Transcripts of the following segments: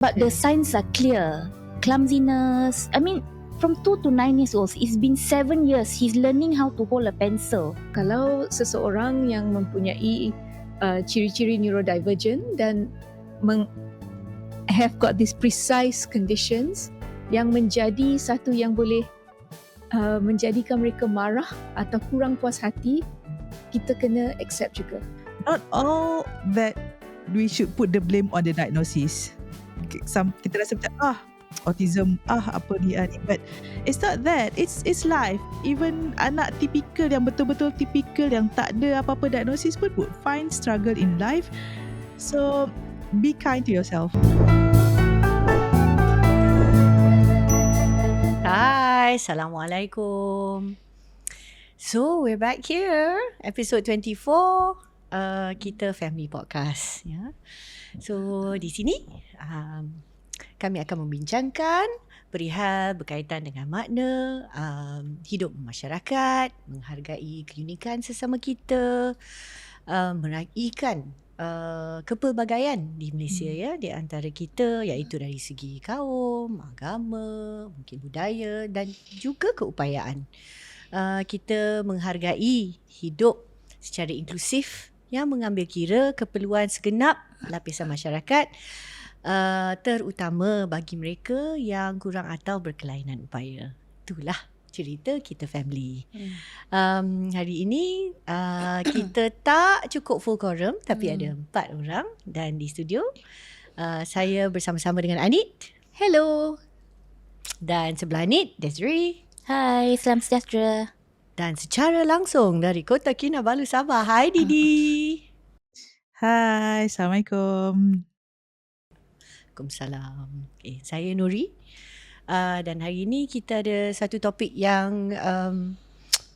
But the signs are clear. Clumsiness. I mean, from 2 to 9 years old, it's been 7 years. He's learning how to hold a pencil. Kalau seseorang yang mempunyai ciri-ciri neurodivergent dan have got these precise conditions yang menjadi satu yang boleh menjadikan mereka marah atau kurang puas hati, kita kena accept juga. Not all that we should put the blame on the diagnosis. Kita rasa macam autism, apa ni, but it's not that. It's life. Even anak tipikal yang betul-betul tipikal yang tak ada apa-apa diagnosis pun would find struggle in life. So be kind to yourself. Hai, Assalamualaikum. So we're back here, episode 24, kita family podcast. Ya. So di sini kami akan membincangkan perihal berkaitan dengan makna hidup masyarakat, menghargai keunikan sesama kita, meraihkan kepelbagaian di Malaysia ya, di antara kita, iaitu dari segi kaum, agama, mungkin budaya dan juga keupayaan. Kita menghargai hidup secara inklusif yang mengambil kira keperluan segenap lapisan masyarakat, terutama bagi mereka yang kurang atau berkelainan upaya. Itulah cerita kita family. Hari ini kita tak cukup full quorum, tapi ada 4 orang, dan di studio saya bersama-sama dengan Anit. Hello. Dan sebelah Anit, Desiree. Hai, salam sejahtera. Dan secara langsung dari Kota Kinabalu, Sabah. Hai Didi. Hai, Assalamualaikum. Waalaikumsalam. Okay, saya Nuri. Dan hari ini kita ada satu topik yang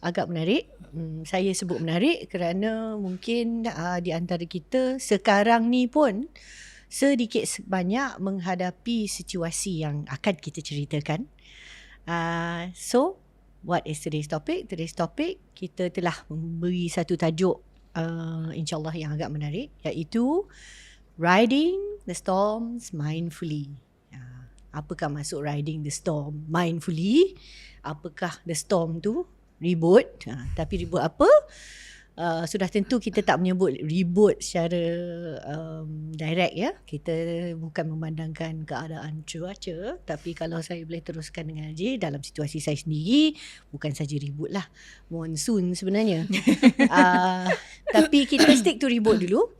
agak menarik. Saya sebut menarik kerana mungkin di antara kita sekarang ni pun sedikit sebanyak menghadapi situasi yang akan kita ceritakan. So, what is today's topic? Today's topic, kita telah memberi satu tajuk insyaAllah yang agak menarik, iaitu Riding the Storms Mindfully. Apakah maksud riding the storm mindfully? Apakah the storm tu? Ribut. Tapi ribut apa? Sudah tentu kita tak menyebut ribut secara direct ya. Kita bukan memandangkan keadaan cuaca. Tapi kalau saya boleh teruskan dengan Haji, dalam situasi saya sendiri, bukan saja ribut lah. Monsun sebenarnya. Tapi kita stick to ribut dulu.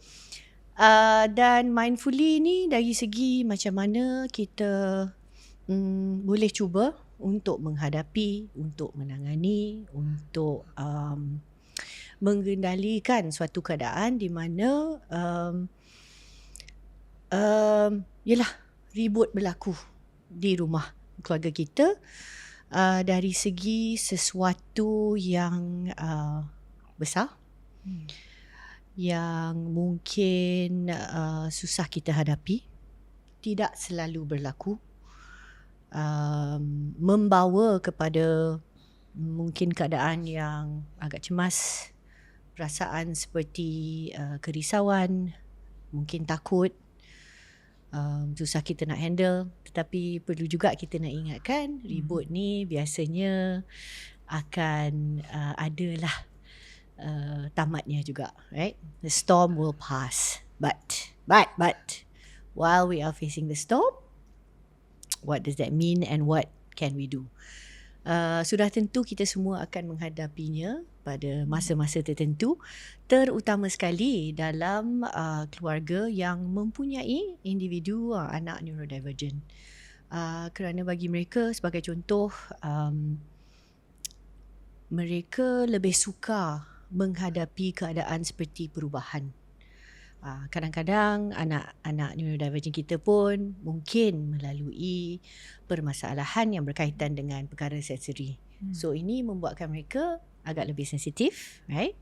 Dan mindfully ni dari segi macam mana kita boleh cuba untuk menghadapi, untuk menangani, untuk mengendalikan suatu keadaan di mana yalah, ribut berlaku di rumah keluarga kita, dari segi sesuatu yang besar, yang mungkin susah kita hadapi, tidak selalu berlaku, membawa kepada mungkin keadaan yang agak cemas, perasaan seperti kerisauan, mungkin takut, susah kita nak handle. Tetapi perlu juga kita nak ingatkan, ribut ni biasanya akan adalah tamatnya juga, right? The storm will pass, but while we are facing the storm, what does that mean and what can we do? Sudah tentu kita semua akan menghadapinya pada masa-masa tertentu, terutama sekali dalam keluarga yang mempunyai individu anak neurodivergent. Kerana bagi mereka, sebagai contoh, mereka lebih suka menghadapi keadaan seperti perubahan. Kadang-kadang anak-anak neurodivergent kita pun mungkin melalui permasalahan yang berkaitan dengan perkara sensori. So ini membuatkan mereka agak lebih sensitif, right?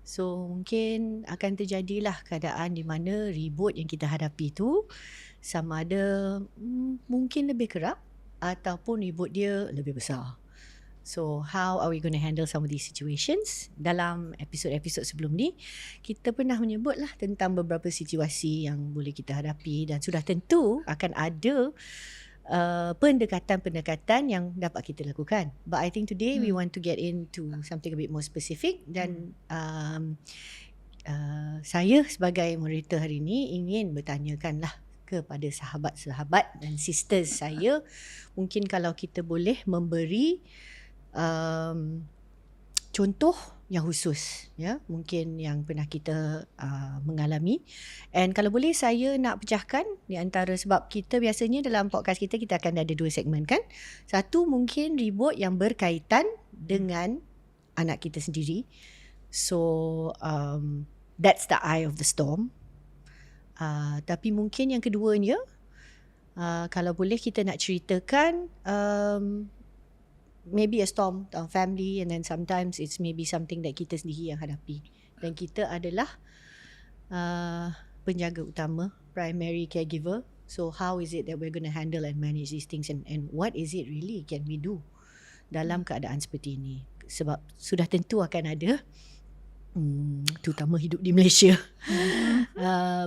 So mungkin akan terjadilah keadaan di mana ribut yang kita hadapi tu sama ada mungkin lebih kerap ataupun ribut dia lebih besar. So how are we going to handle some of these situations? Dalam episod-episod sebelum ni, kita pernah menyebut lah tentang beberapa situasi yang boleh kita hadapi dan sudah tentu akan ada pendekatan-pendekatan yang dapat kita lakukan. But I think today we want to get into something a bit more specific dan saya sebagai moderator hari ini ingin bertanyakan lah kepada sahabat-sahabat dan sisters saya, mungkin kalau kita boleh memberi contoh yang khusus, ya, mungkin yang pernah kita mengalami. And kalau boleh saya nak pecahkan di antara, sebab kita biasanya dalam podcast kita akan ada 2 segmen kan. Satu mungkin ribut yang berkaitan dengan anak kita sendiri. So that's the eye of the storm. Tapi mungkin yang keduanya, kalau boleh kita nak ceritakan maybe a storm dalam family, and then sometimes it's maybe something that kita sendiri yang hadapi. Dan kita adalah penjaga utama, primary caregiver. So how is it that we're going to handle and manage these things, and what is it really can we do dalam keadaan seperti ini? Sebab sudah tentu akan ada terutama hidup di Malaysia.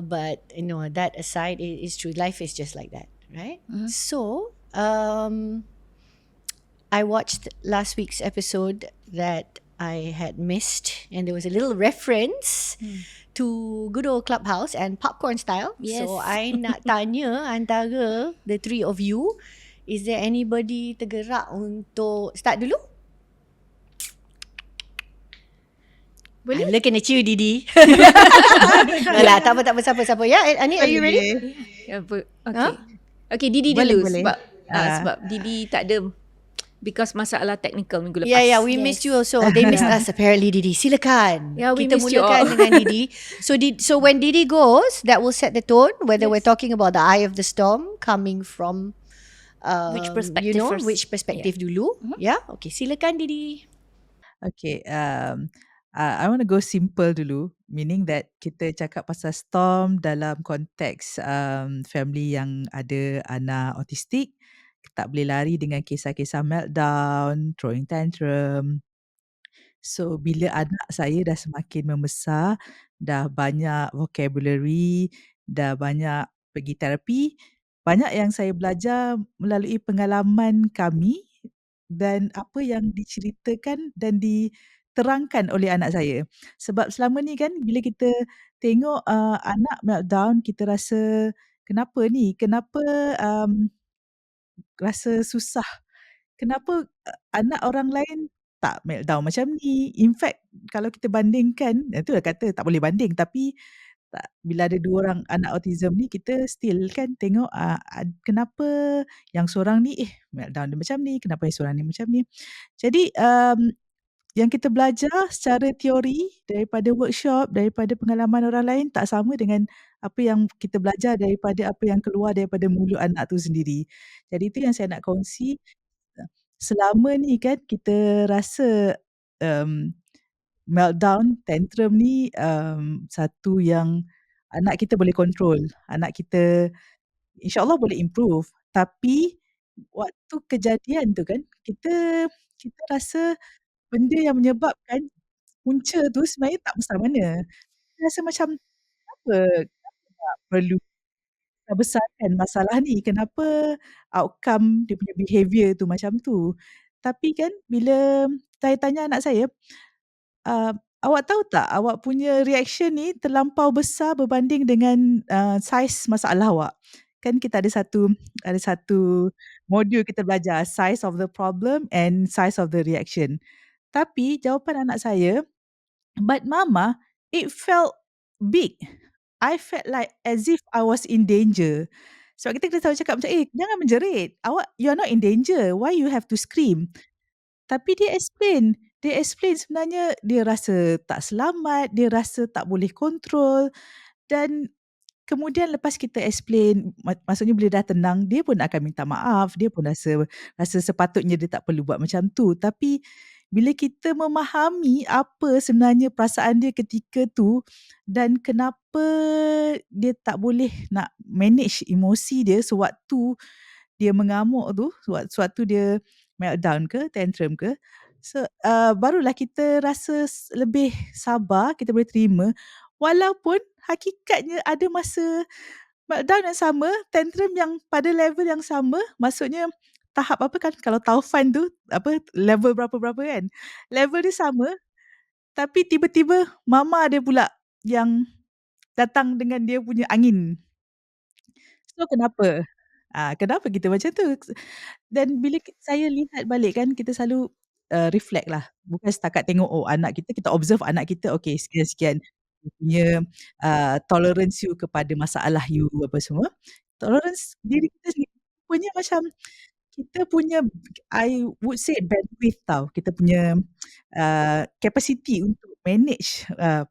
But you know, that aside, it's true, life is just like that, right? So I watched last week's episode that I had missed, and there was a little reference to good old Clubhouse and Popcorn Style. Yes. So I nak tanya antara the three of you, is there anybody tergerak untuk start dulu? Boleh? I'm looking at you, Didi. Alah, tak apa, siapa. Ya, Ani, are you ready? Okay. Huh? Okay, Didi Boleh, dulu boleh. sebab Didi tak ada, because masalah teknikal minggu lepas. Yeah, we missed you also. They missed us apparently, Didi. Silakan. Yeah, we Kita missed you mulakan all. dengan Didi. So when Didi goes, that will set the tone, whether we're talking about the eye of the storm coming from Which perspective you know, first? which perspective dulu. Yeah, okay. Silakan, Didi. Okay, I want to go simple dulu, meaning that kita cakap pasal storm dalam konteks family yang ada anak autistik, tak boleh lari dengan kisah-kisah meltdown, throwing tantrum. So bila anak saya dah semakin membesar, dah banyak vocabulary, dah banyak pergi terapi, banyak yang saya belajar melalui pengalaman kami dan apa yang diceritakan dan diterangkan oleh anak saya. Sebab selama ni kan bila kita tengok anak meltdown, kita rasa kenapa ni? Kenapa rasa susah? Kenapa anak orang lain tak meltdown macam ni? In fact, kalau kita bandingkan, itulah kata tak boleh banding, tapi bila ada 2 orang anak autism ni, kita still kan tengok kenapa yang seorang ni meltdown dia macam ni, kenapa yang seorang ni macam ni. Jadi yang kita belajar secara teori daripada workshop, daripada pengalaman orang lain tak sama dengan apa yang kita belajar daripada apa yang keluar daripada mulut anak tu sendiri. Jadi itu yang saya nak kongsi. Selama ni kan kita rasa meltdown, tantrum ni satu yang anak kita boleh control. Anak kita insyaAllah boleh improve. Tapi waktu kejadian tu kan, kita rasa benda yang menyebabkan punca tu sebenarnya tak besar mana. Kita rasa macam kenapa tak perlu besarkan masalah ni? Kenapa outcome dia punya behaviour tu macam tu? Tapi kan bila saya tanya anak saya, awak tahu tak awak punya reaction ni terlampau besar berbanding dengan saiz masalah awak. Kan kita ada satu modul kita belajar size of the problem and size of the reaction. Tapi jawapan anak saya, but mama, it felt big. I felt like as if I was in danger. Sebab kita selalu cakap macam, jangan menjerit. You are not in danger. Why you have to scream? Tapi dia explain sebenarnya dia rasa tak selamat, dia rasa tak boleh kontrol, dan kemudian lepas kita explain, maksudnya bila dah tenang, dia pun akan minta maaf, dia pun rasa sepatutnya dia tak perlu buat macam tu. Tapi bila kita memahami apa sebenarnya perasaan dia ketika tu dan kenapa dia tak boleh nak manage emosi dia sewaktu dia mengamuk tu, sewaktu dia meltdown ke, tantrum ke. So, barulah kita rasa lebih sabar, kita boleh terima. Walaupun hakikatnya ada masa meltdown yang sama, tantrum yang pada level yang sama, maksudnya tahap apa kan, kalau taufan tu, apa, level berapa-berapa kan. Level dia sama, tapi tiba-tiba mama dia pula yang datang dengan dia punya angin. So, kenapa? Kenapa kita macam tu? Dan bila saya lihat balik kan, kita selalu, reflect lah. Bukan setakat tengok, oh anak kita observe anak kita, okay sekian-sekian. Dia punya, tolerance you kepada masalah you apa semua. Tolerance diri kita sendiri. Rupanya macam kita punya, I would say bandwidth tau. Kita punya, capacity untuk manage,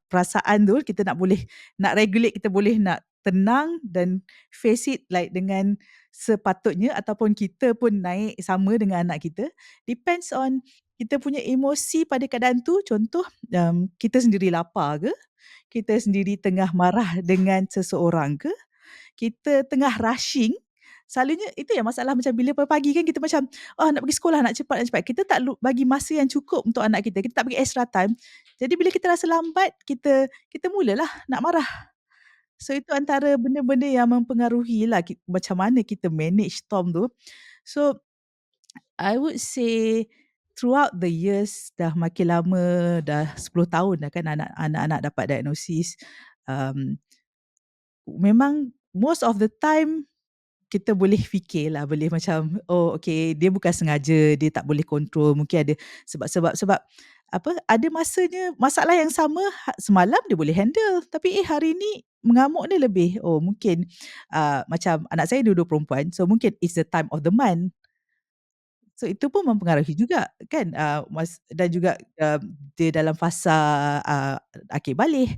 perasaan tu, kita nak regulate, kita boleh nak tenang dan face it like dengan sepatutnya ataupun kita pun naik sama dengan anak kita. Depends on kita punya emosi pada keadaan tu. Contoh, kita sendiri lapar ke, kita sendiri tengah marah dengan seseorang ke, kita tengah rushing. Selalunya itu yang masalah, macam bila pagi kan kita macam, "Oh nak pergi sekolah, nak cepat nak cepat." Kita tak bagi masa yang cukup untuk anak kita tak bagi extra time. Jadi bila kita rasa lambat, kita mulalah nak marah. So itu antara benda-benda yang mempengaruhi lah macam mana kita manage storm tu. So I would say throughout the years, dah makin lama, dah 10 tahun dah kan anak-anak dapat diagnosis. Memang most of the time kita boleh fikirlah, boleh macam, oh okay, dia bukan sengaja, dia tak boleh control, mungkin ada sebab apa, ada masanya masalah yang sama, semalam dia boleh handle, tapi hari ni mengamuk dia lebih. Oh mungkin, macam anak saya dua-dua perempuan, so mungkin it's the time of the month. So itu pun mempengaruhi juga kan, dan juga, dia dalam fasa, akhir balik.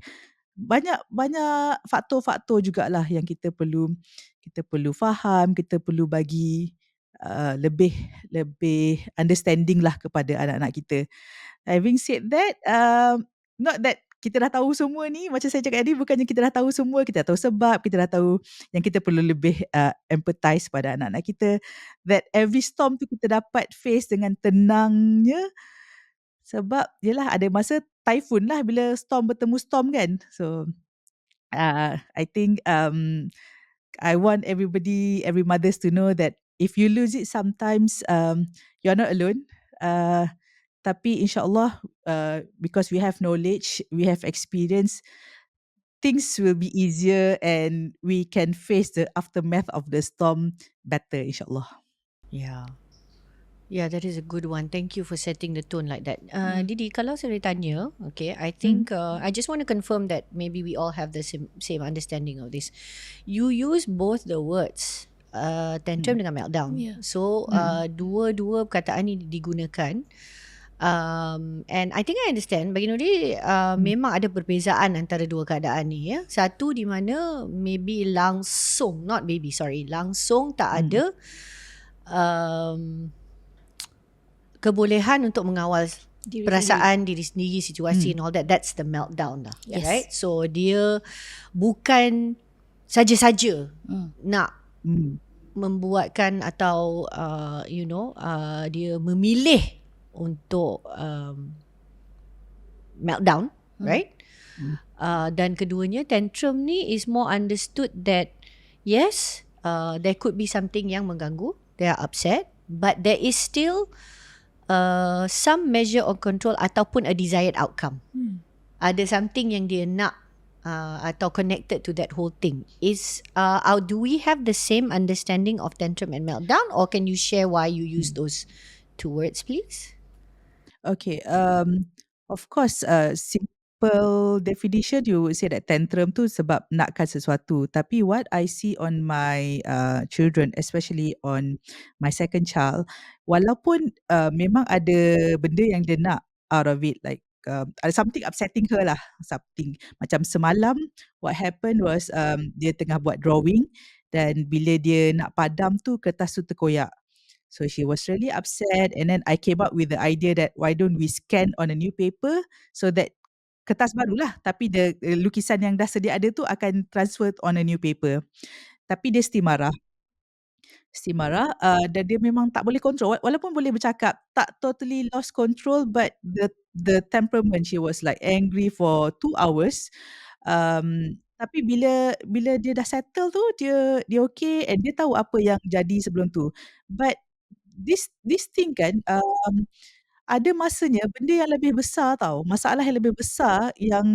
Banyak banyak faktor-faktor jugalah yang kita perlu faham, kita perlu bagi, lebih lebih understanding lah kepada anak-anak kita. Having said that, not that kita dah tahu semua ni, macam saya cakap tadi, bukannya kita dah tahu semua, kita dah tahu sebab, kita dah tahu yang kita perlu lebih, empathize pada anak-anak kita. That every storm tu kita dapat face dengan tenangnya, sebab yelah ada masa typhoon lah bila storm bertemu storm kan. So, I think, I want every mothers to know that if you lose it sometimes, you're not alone. Tapi insyaAllah, because we have knowledge, we have experience, things will be easier and we can face the aftermath of the storm better, insyaAllah. Yeah. Yeah, that is a good one. Thank you for setting the tone like that. Didi, kalau saya boleh tanya, okay, I think I just want to confirm that maybe we all have the same understanding of this. You use both the words tantrum dengan meltdown. Yeah. So dua-dua perkataan ni digunakan. And I think I understand. Bagi Nuri, memang ada perbezaan antara dua keadaan ni. Ya. Satu di mana maybe langsung tak ada kebolehan untuk mengawal perasaan diri sendiri, situasi and all that. That's the meltdown lah. Yes. Right? So dia bukan saja-saja nak membuatkan atau dia memilih untuk meltdown, right? Dan keduanya, tantrum ni is more understood that yes, there could be something yang mengganggu, they are upset, but there is still some measure of control ataupun a desired outcome. Ada something yang dia nak atau connected to that whole thing. Do we have the same understanding of tantrum and meltdown, or can you share why you use those two words, please? Okay, of course, simple definition you would say that tantrum tu sebab nakkan sesuatu. Tapi what I see on my children, especially on my second child, walaupun memang ada benda yang dia nak out of it, like ada something upsetting her lah, something. Macam semalam, what happened was dia tengah buat drawing dan bila dia nak padam tu, kertas tu terkoyak. So she was really upset, and then I came up with the idea that why don't we scan on a new paper so that kertas barulah, tapi the lukisan yang dah sedia ada tu akan transfer on a new paper. Tapi dia still marah. Still marah, dan dia memang tak boleh control walaupun boleh bercakap, tak totally lost control, but the temperament, she was like angry for 2 hours. Tapi bila bila dia dah settle tu, dia okay and dia tahu apa yang jadi sebelum tu. But this thing kan, ada masanya benda yang lebih besar tau, masalah yang lebih besar yang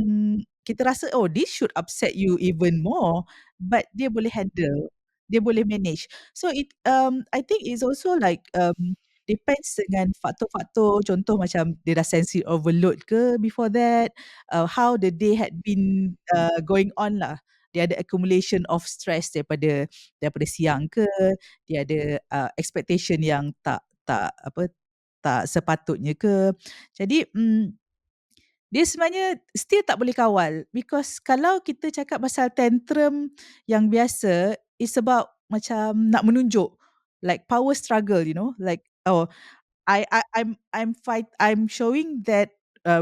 kita rasa, "Oh, this should upset you even more," but dia boleh handle, dia boleh manage. So I think it's also like, depends dengan faktor-faktor, contoh macam dia dah sensory overload ke before that, how the day had been, going on lah. Dia ada accumulation of stress daripada siang ke, dia ada, expectation yang tak tak apa, tak sepatutnya ke. Jadi, dia sebenarnya still tak boleh kawal because kalau kita cakap pasal tantrum yang biasa, it's about macam nak menunjuk, like power struggle, like, "Oh, I'm showing that,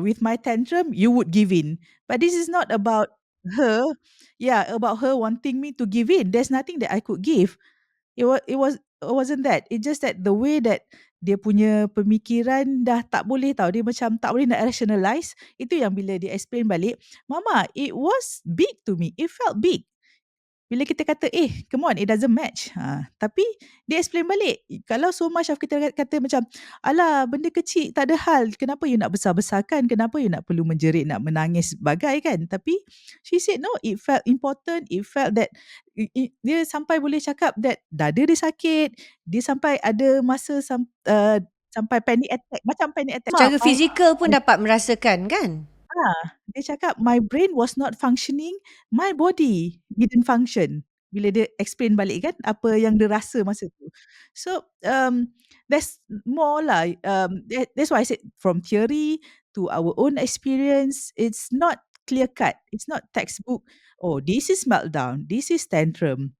with my tantrum, you would give in." But this is not about her, yeah, about her wanting me to give in. There's nothing that I could give. It wasn't that. It's just that the way that dia punya pemikiran dah tak boleh tau, dia macam tak boleh nak rationalize, itu yang bila dia explain balik, "Mama, it was big to me, it felt big." Bila kita kata, come on, it doesn't match." Tapi dia explain balik, kalau so much of kita kata macam, "Alah, benda kecil tak ada hal, kenapa you nak besar-besarkan, kenapa you nak perlu menjerit, nak menangis bagai kan?" Tapi she said, "No, it felt important, it felt that," dia sampai boleh cakap that dada dia sakit, dia sampai ada masa sampai panic attack, macam panic attack. Secara fizikal pun dapat merasakan kan? Dia cakap, "My brain was not functioning, my body didn't function." Bila dia explain balik kan, apa yang dia rasa masa tu. So, there's more lah, that's why I said from theory to our own experience, it's not clear cut, it's not textbook, "Oh, this is meltdown, this is tantrum."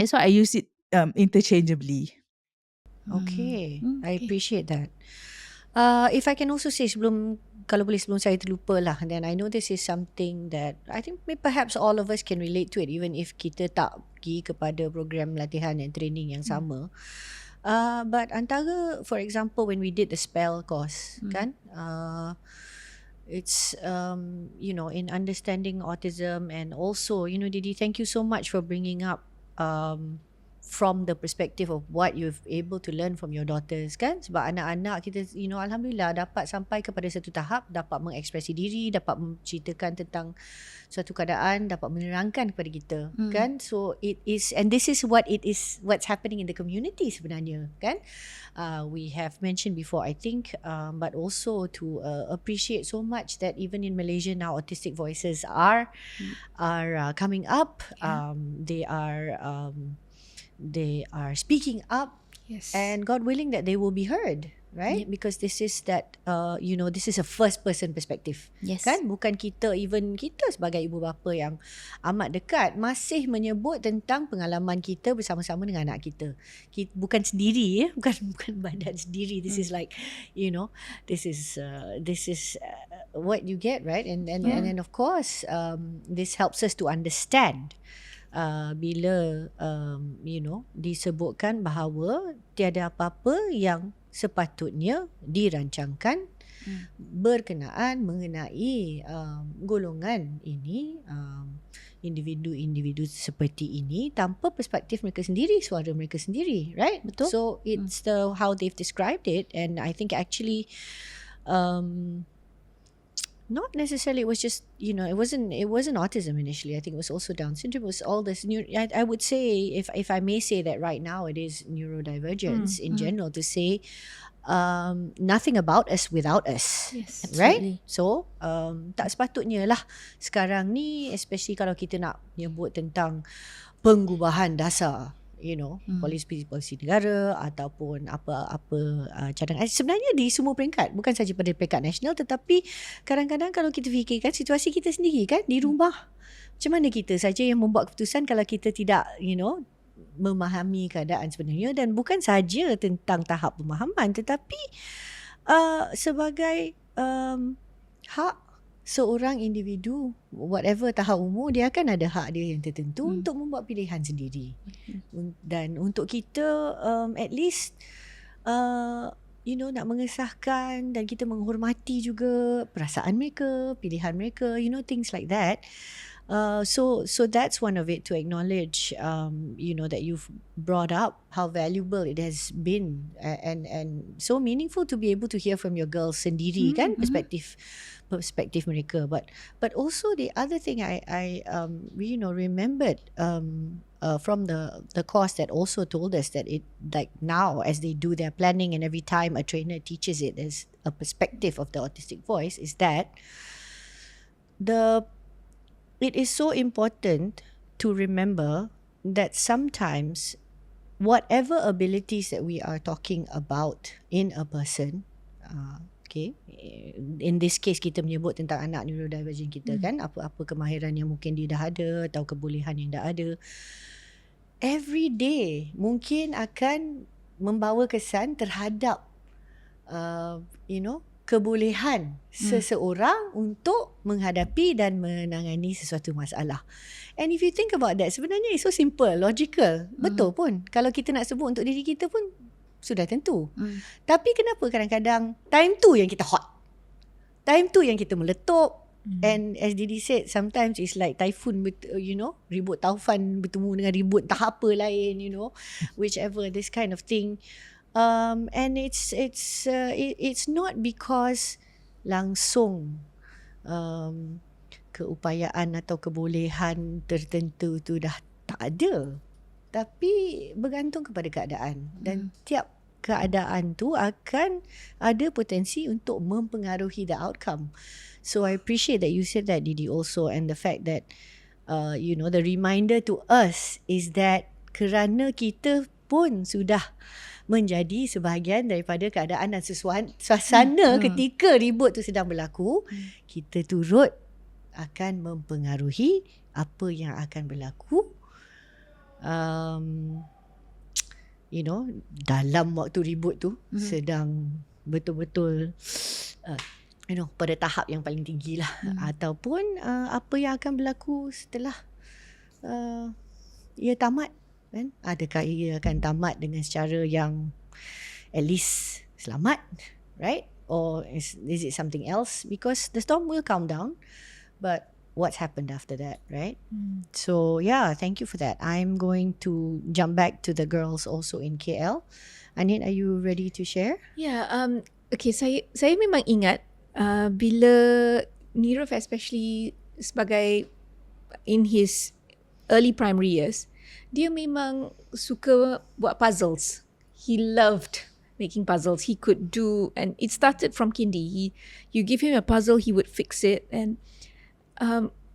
That's why I use it, interchangeably. Okay, I Okay. appreciate that. If I can also say kalau boleh sebelum saya terlupa lah, then I know this is something that I think perhaps all of us can relate to it, even if kita tak pergi kepada program latihan and training yang sama. But antara, for example, when we did the spell course, kan, it's in understanding autism, and also, Didi, thank you so much for bringing up from the perspective of what you've able to learn from your daughters, kan? Sebab anak-anak kita, alhamdulillah dapat sampai kepada satu tahap, dapat mengekspresi diri, dapat menceritakan tentang suatu keadaan, dapat menerangkan kepada kita, kan? So it is, and this is what's happening in the community sebenarnya, kan? We have mentioned before, I think, but also to appreciate so much that even in Malaysia now, autistic voices are coming up. They are speaking up, Yes. and God willing that they will be heard, right? Because this is that this is a first person perspective, Yes. kan? Bukan kita sebagai ibu bapa yang amat dekat masih menyebut tentang pengalaman kita bersama-sama dengan anak kita. Bukan sendiri, bukan badan sendiri. This is like, this is what you get, right? And then of course, this helps us to understand bila disebutkan bahawa tiada apa-apa yang sepatutnya dirancangkan berkenaan mengenai golongan ini, individu-individu seperti ini tanpa perspektif mereka sendiri, suara mereka sendiri, right? Betul. So it's how they've described it, and I think actually not necessarily, it was just, it wasn't autism initially. I think it was also Down syndrome. It was all this I would say, if I may say that right now, it is neurodivergence in general, to say nothing about us without us. Yes. Right? So tak sepatutnya lah sekarang ni, especially kalau kita nak nyebut tentang pengubahan dasar, polisi negara ataupun apa-apa cadangan. Sebenarnya di semua peringkat, bukan saja pada peringkat nasional, tetapi kadang-kadang kalau kita fikirkan situasi kita sendiri kan di rumah, macam mana kita saja yang membuat keputusan kalau kita tidak memahami keadaan sebenarnya, dan bukan saja tentang tahap pemahaman, tetapi sebagai hak seorang individu, whatever tahap umur, dia akan ada hak dia yang tertentu untuk membuat pilihan sendiri. Dan untuk kita at least nak mengesahkan dan kita menghormati juga perasaan mereka, pilihan mereka, things like that. So that's one of it, to acknowledge that you've brought up how valuable it has been, and so meaningful to be able to hear from your girls sendiri, kan, perspektif mereka. But also the other thing I remembered from the course that also told us that it, like now as they do their planning and every time a trainer teaches it as a perspective of the autistic voice, is that it is so important to remember that sometimes whatever abilities that we are talking about in a person, in this case kita menyebut tentang anak neurodivergent kita, kan, apa-apa kemahiran yang mungkin dia dah ada atau kebolehan yang dah ada, every day mungkin akan membawa kesan terhadap kebolehan seseorang untuk menghadapi dan menangani sesuatu masalah. And if you think about that, sebenarnya it's so simple, logical. Betul pun. Kalau kita nak sebut untuk diri kita pun sudah tentu. Tapi kenapa kadang-kadang time tu yang kita hot? Time tu yang kita meletup. And as Didi said, sometimes it's like typhoon, ribut taufan bertemu dengan ribut entah apa lain, whichever, this kind of thing. And it's not because langsung keupayaan atau kebolehan tertentu tu dah tak ada, tapi bergantung kepada keadaan, dan tiap keadaan tu akan ada potensi untuk mempengaruhi the outcome. So I appreciate that you said that, Didi, also, and the fact that the reminder to us is that kerana kita pun sudah menjadi sebahagian daripada keadaan dan suasana ketika ribut tu sedang berlaku, kita turut akan mempengaruhi apa yang akan berlaku dalam waktu ribut tu sedang betul-betul pada tahap yang paling tinggi lah, ataupun apa yang akan berlaku setelah ia tamat, kan? Adakah ia akan tamat dengan secara yang at least selamat, right? Or is it something else? Because the storm will calm down, but what's happened after that, right? So yeah, thank you for that. I'm going to jump back to the girls also in KL. Anin, are you ready to share? Yeah, okay, saya memang ingat bila Nirav, especially sebagai in his early primary years, dia memang suka buat puzzles. He loved making puzzles. He could do, and it started from kindy. You give him a puzzle, he would fix it. And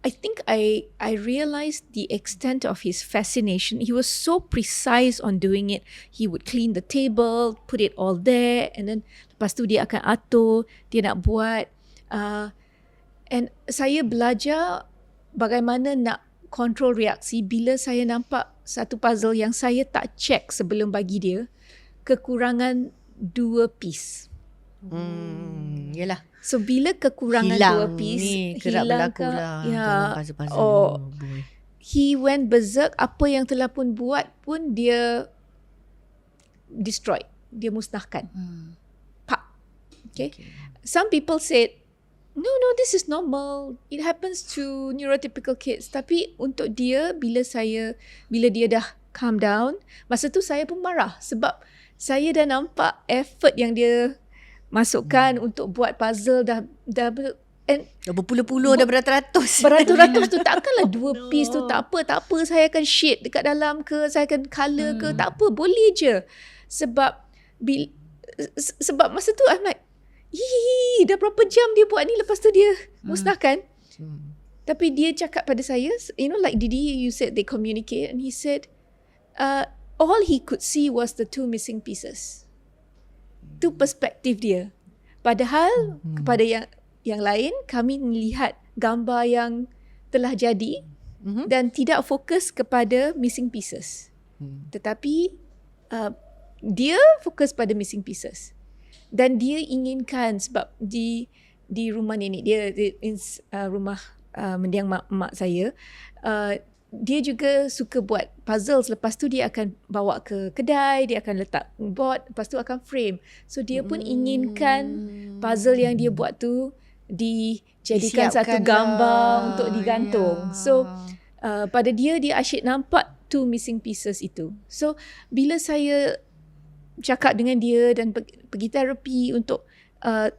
I think I realized the extent of his fascination. He was so precise on doing it. He would clean the table, put it all there, and then lepas tu dia akan atur, dia nak buat. And saya belajar bagaimana nak control reaksi bila saya nampak satu puzzle yang saya tak check sebelum bagi dia kekurangan 2 piece. Yelah. So bila kekurangan hilang 2 piece, ni kerap berlaku lah dalam puzzle-puzzle. He went berserk. Apa yang telah pun buat pun dia destroyed. Dia musnahkan. Pak. Okay. Some people said, no, this is normal. It happens to neurotypical kids. Tapi untuk dia, bila dia dah calm down, masa tu saya pun marah sebab saya dah nampak effort yang dia masukkan untuk buat puzzle dah berpuluh-puluh, dah beratus-ratus. Beratus-ratus tu takkanlah 2 piece tu tak apa. Saya akan shade dekat dalam ke, saya akan colour ke, tak apa, boleh je. Sebab masa tu I'm like, dah berapa jam dia buat ni, lepas tu dia musnahkan. Tapi dia cakap pada saya, like Didi, you said they communicate, and he said all he could see was the 2 missing pieces. Itu perspektif dia. Padahal kepada yang lain, kami melihat gambar yang telah jadi dan tidak fokus kepada missing pieces. Tetapi dia fokus pada missing pieces. Dan dia inginkan, sebab di rumah nenek dia, rumah mendiang mak saya. Dia juga suka buat puzzles. Lepas tu dia akan bawa ke kedai, dia akan letak board, lepas tu akan frame. So dia pun inginkan puzzle yang dia buat tu dijadikan satu gambar untuk digantung. So pada dia asyik nampak two missing pieces itu. So bila saya cakap dengan dia dan pergi terapi untuk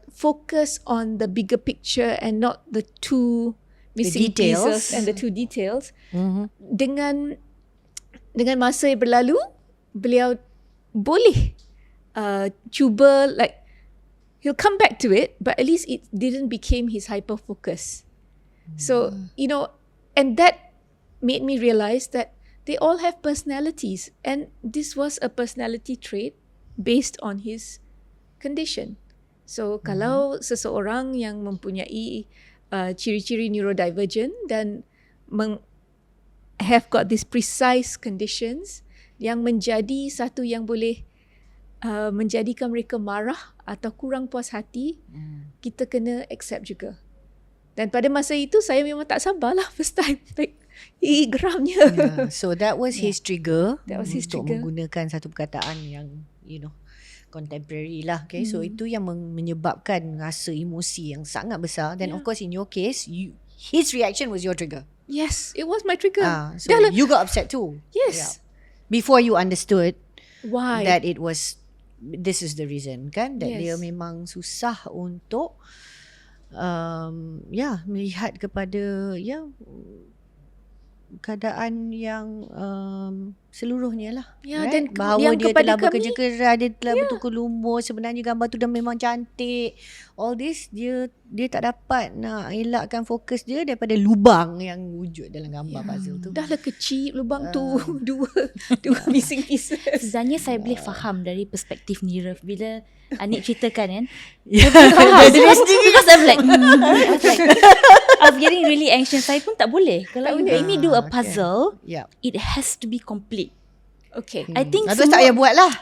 focus on the bigger picture and not the two missing pieces and the two details, dengan masa yang berlalu, beliau boleh cuba, like, he'll come back to it, but at least it didn't become his hyper focus. So, you know, and that made me realize that they all have personalities, and this was a personality trait based on his condition. So, kalau seseorang yang mempunyai ciri-ciri neurodivergent dan have got these precise conditions yang menjadi satu yang boleh menjadikan mereka marah atau kurang puas hati, kita kena accept juga. Dan pada masa itu saya memang tak sabarlah first time, like geramnya. Yeah. So that was his trigger. That was his untuk trigger. menggunakan satu perkataan yang, you know, contemporary lah. Okay, so itu yang menyebabkan rasa emosi yang sangat besar. Then of course in your case, his reaction was your trigger. Yes, it was my trigger. So you got upset too. Yes. Yeah. Before you understood Why? that it was, this is the reason kan, that Yes. dia memang susah untuk melihat kepada keadaan yang seluruhnya lah. Ya, right? dan bahawa yang dia kepada telah kami, bekerja keras, dia telah bertukar lumur, sebenarnya gambar tu dah memang cantik. All this dia tak dapat nak elakkan fokus dia daripada lubang yang wujud dalam gambar puzzle tu. dah lah kecil lubang tu, dua missing pieces. Sebenarnya saya boleh faham dari perspektif Nira bila Anik ceritakan kan. Faham Because I'm like, I was getting really anxious. Saya pun tak boleh. Kalau you make me do a puzzle, Yeah. it has to be complete. Okay. I think Terus tak payah buat lah.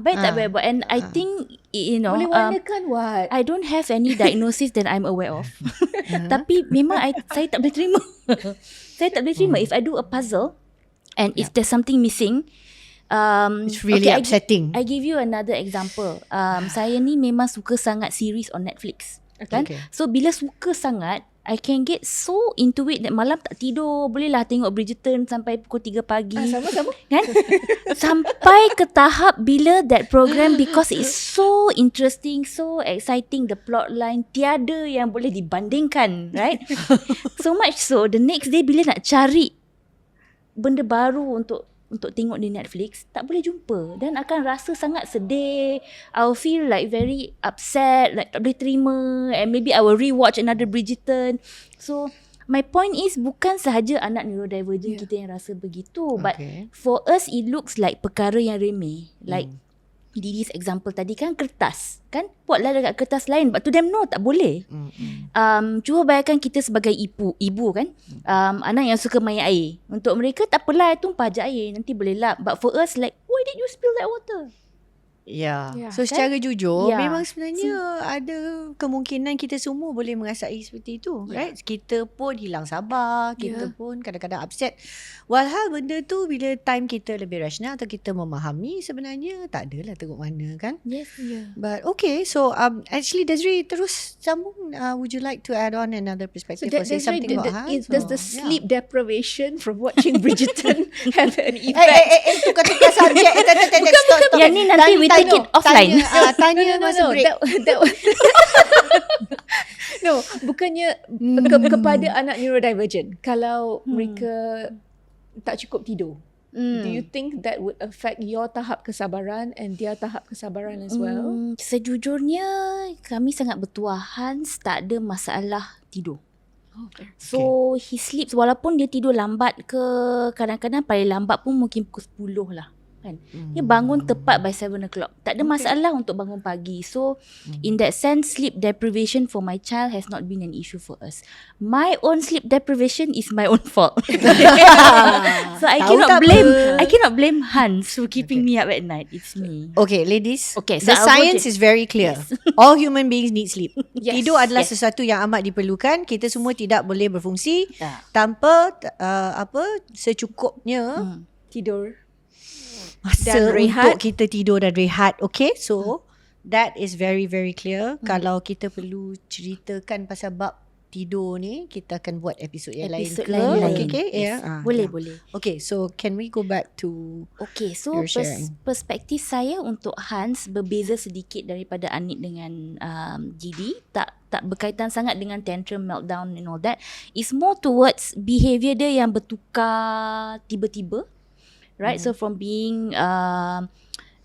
baik tak payah buat. And I think, you know, Boleh warnakan what? I don't have any diagnosis that I'm aware of. Tapi memang saya tak boleh terima. Saya tak boleh terima if I do a puzzle and if there's something missing. It's really upsetting. I give you another example. Saya ni memang suka sangat series on Netflix. Kan? Okay. So bila suka sangat, I can get so into it that malam tak tidur. Bolehlah tengok Bridgerton sampai pukul 3 pagi. Sama-sama. Kan? Sampai ke tahap bila that program, because it's so interesting, so exciting, the plot line tiada yang boleh dibandingkan, right? So much so, the next day bila nak cari benda baru untuk tengok di Netflix, tak boleh jumpa dan akan rasa sangat sedih. I'll feel like very upset, like tak boleh terima, and maybe I will rewatch another Bridgerton. So my point is, bukan sahaja anak neurodivergent kita yang rasa begitu, but for us it looks like perkara yang remeh. Like Didi's example tadi kan, kertas kan, buatlah dekat kertas lain, but to them no, tak boleh. Cuba bayangkan kita sebagai ibu kan, anak yang suka main air. Untuk mereka tak apalah, tumpah je air, nanti boleh lap. But for us, like, why did you spill that water? Ya. Ya, So kan? secara jujur, Ya. memang sebenarnya ada kemungkinan kita semua boleh merasai seperti itu, right? Kita pun hilang sabar, kita pun kadang-kadang upset. Walhal benda tu bila time kita lebih rasional atau kita memahami, sebenarnya tak adalah teruk mana kan? Yes. But okay, so actually Desiree terus sambung. Would you like to add on another perspective or say something about Hans? Does the sleep deprivation from watching Bridgerton have an effect? Tukar-tukar subjek. Stop. Yang ni nanti we take it offline. Tanya masa break. That was no, bukannya kepada anak neurodivergent. Kalau mereka tak cukup tidur, do you think that would affect your tahap kesabaran and their tahap kesabaran as well? Sejujurnya kami sangat bertuah, Hans tak ada masalah tidur. So he sleeps, walaupun dia tidur lambat ke, kadang-kadang paling lambat pun mungkin pukul 10 lah. kan. Dia bangun tepat by 7 o'clock. Tak ada masalah untuk bangun pagi. So in that sense, sleep deprivation for my child has not been an issue for us. My own sleep deprivation is my own fault. So I Tahu tak cannot blame Hans for keeping me up at night. It's me. Okay, ladies. Okay, so the I'll go science to- is very clear. All human beings need sleep. Yes. Tidur adalah Yes. sesuatu yang amat diperlukan. Kita semua tidak boleh berfungsi Ya. tanpa secukupnya Tidur. masa Dan rehat. untuk kita tidur dan rehat. Okay, so that is very very clear. Kalau kita perlu ceritakan pasal bab tidur ni, kita akan buat episod yang Episod lain. lain. Okay, Yes. yeah. Boleh. Okay, so can we go back to Okay, so Your sharing. perspektif saya untuk Hans berbeza sedikit daripada Anit dengan GD. Tak berkaitan sangat dengan tantrum, meltdown and all that. It's more towards behaviour dia yang bertukar tiba-tiba. Right, so from being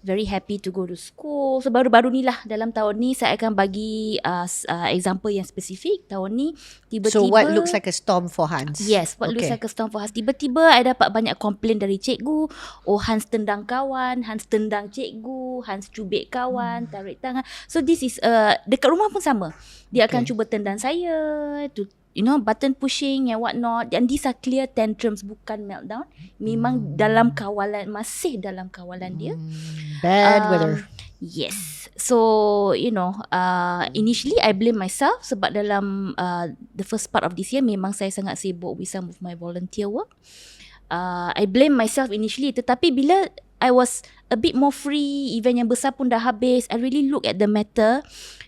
very happy to go to school. So baru-baru ni lah, dalam tahun ni saya akan bagi example yang spesifik. Tahun ni tiba-tiba. so what looks like a storm for Hans? Yes, what looks like a storm for Hans. Tiba-tiba I dapat banyak komplain dari cikgu. Oh, Hans tendang kawan, Hans tendang cikgu, Hans cubit kawan, tarik tangan. So this is dekat rumah pun sama. Dia akan cuba tendang saya, to button pushing and what not. And these are clear tantrums, bukan meltdown. Memang dalam kawalan, masih dalam kawalan dia. Bad weather. Yes. So, initially I blame myself sebab dalam the first part of this year memang saya sangat sibuk with some of my volunteer work. I blame myself initially, tetapi bila I was a bit more free, event yang besar pun dah habis, I really look at the matter.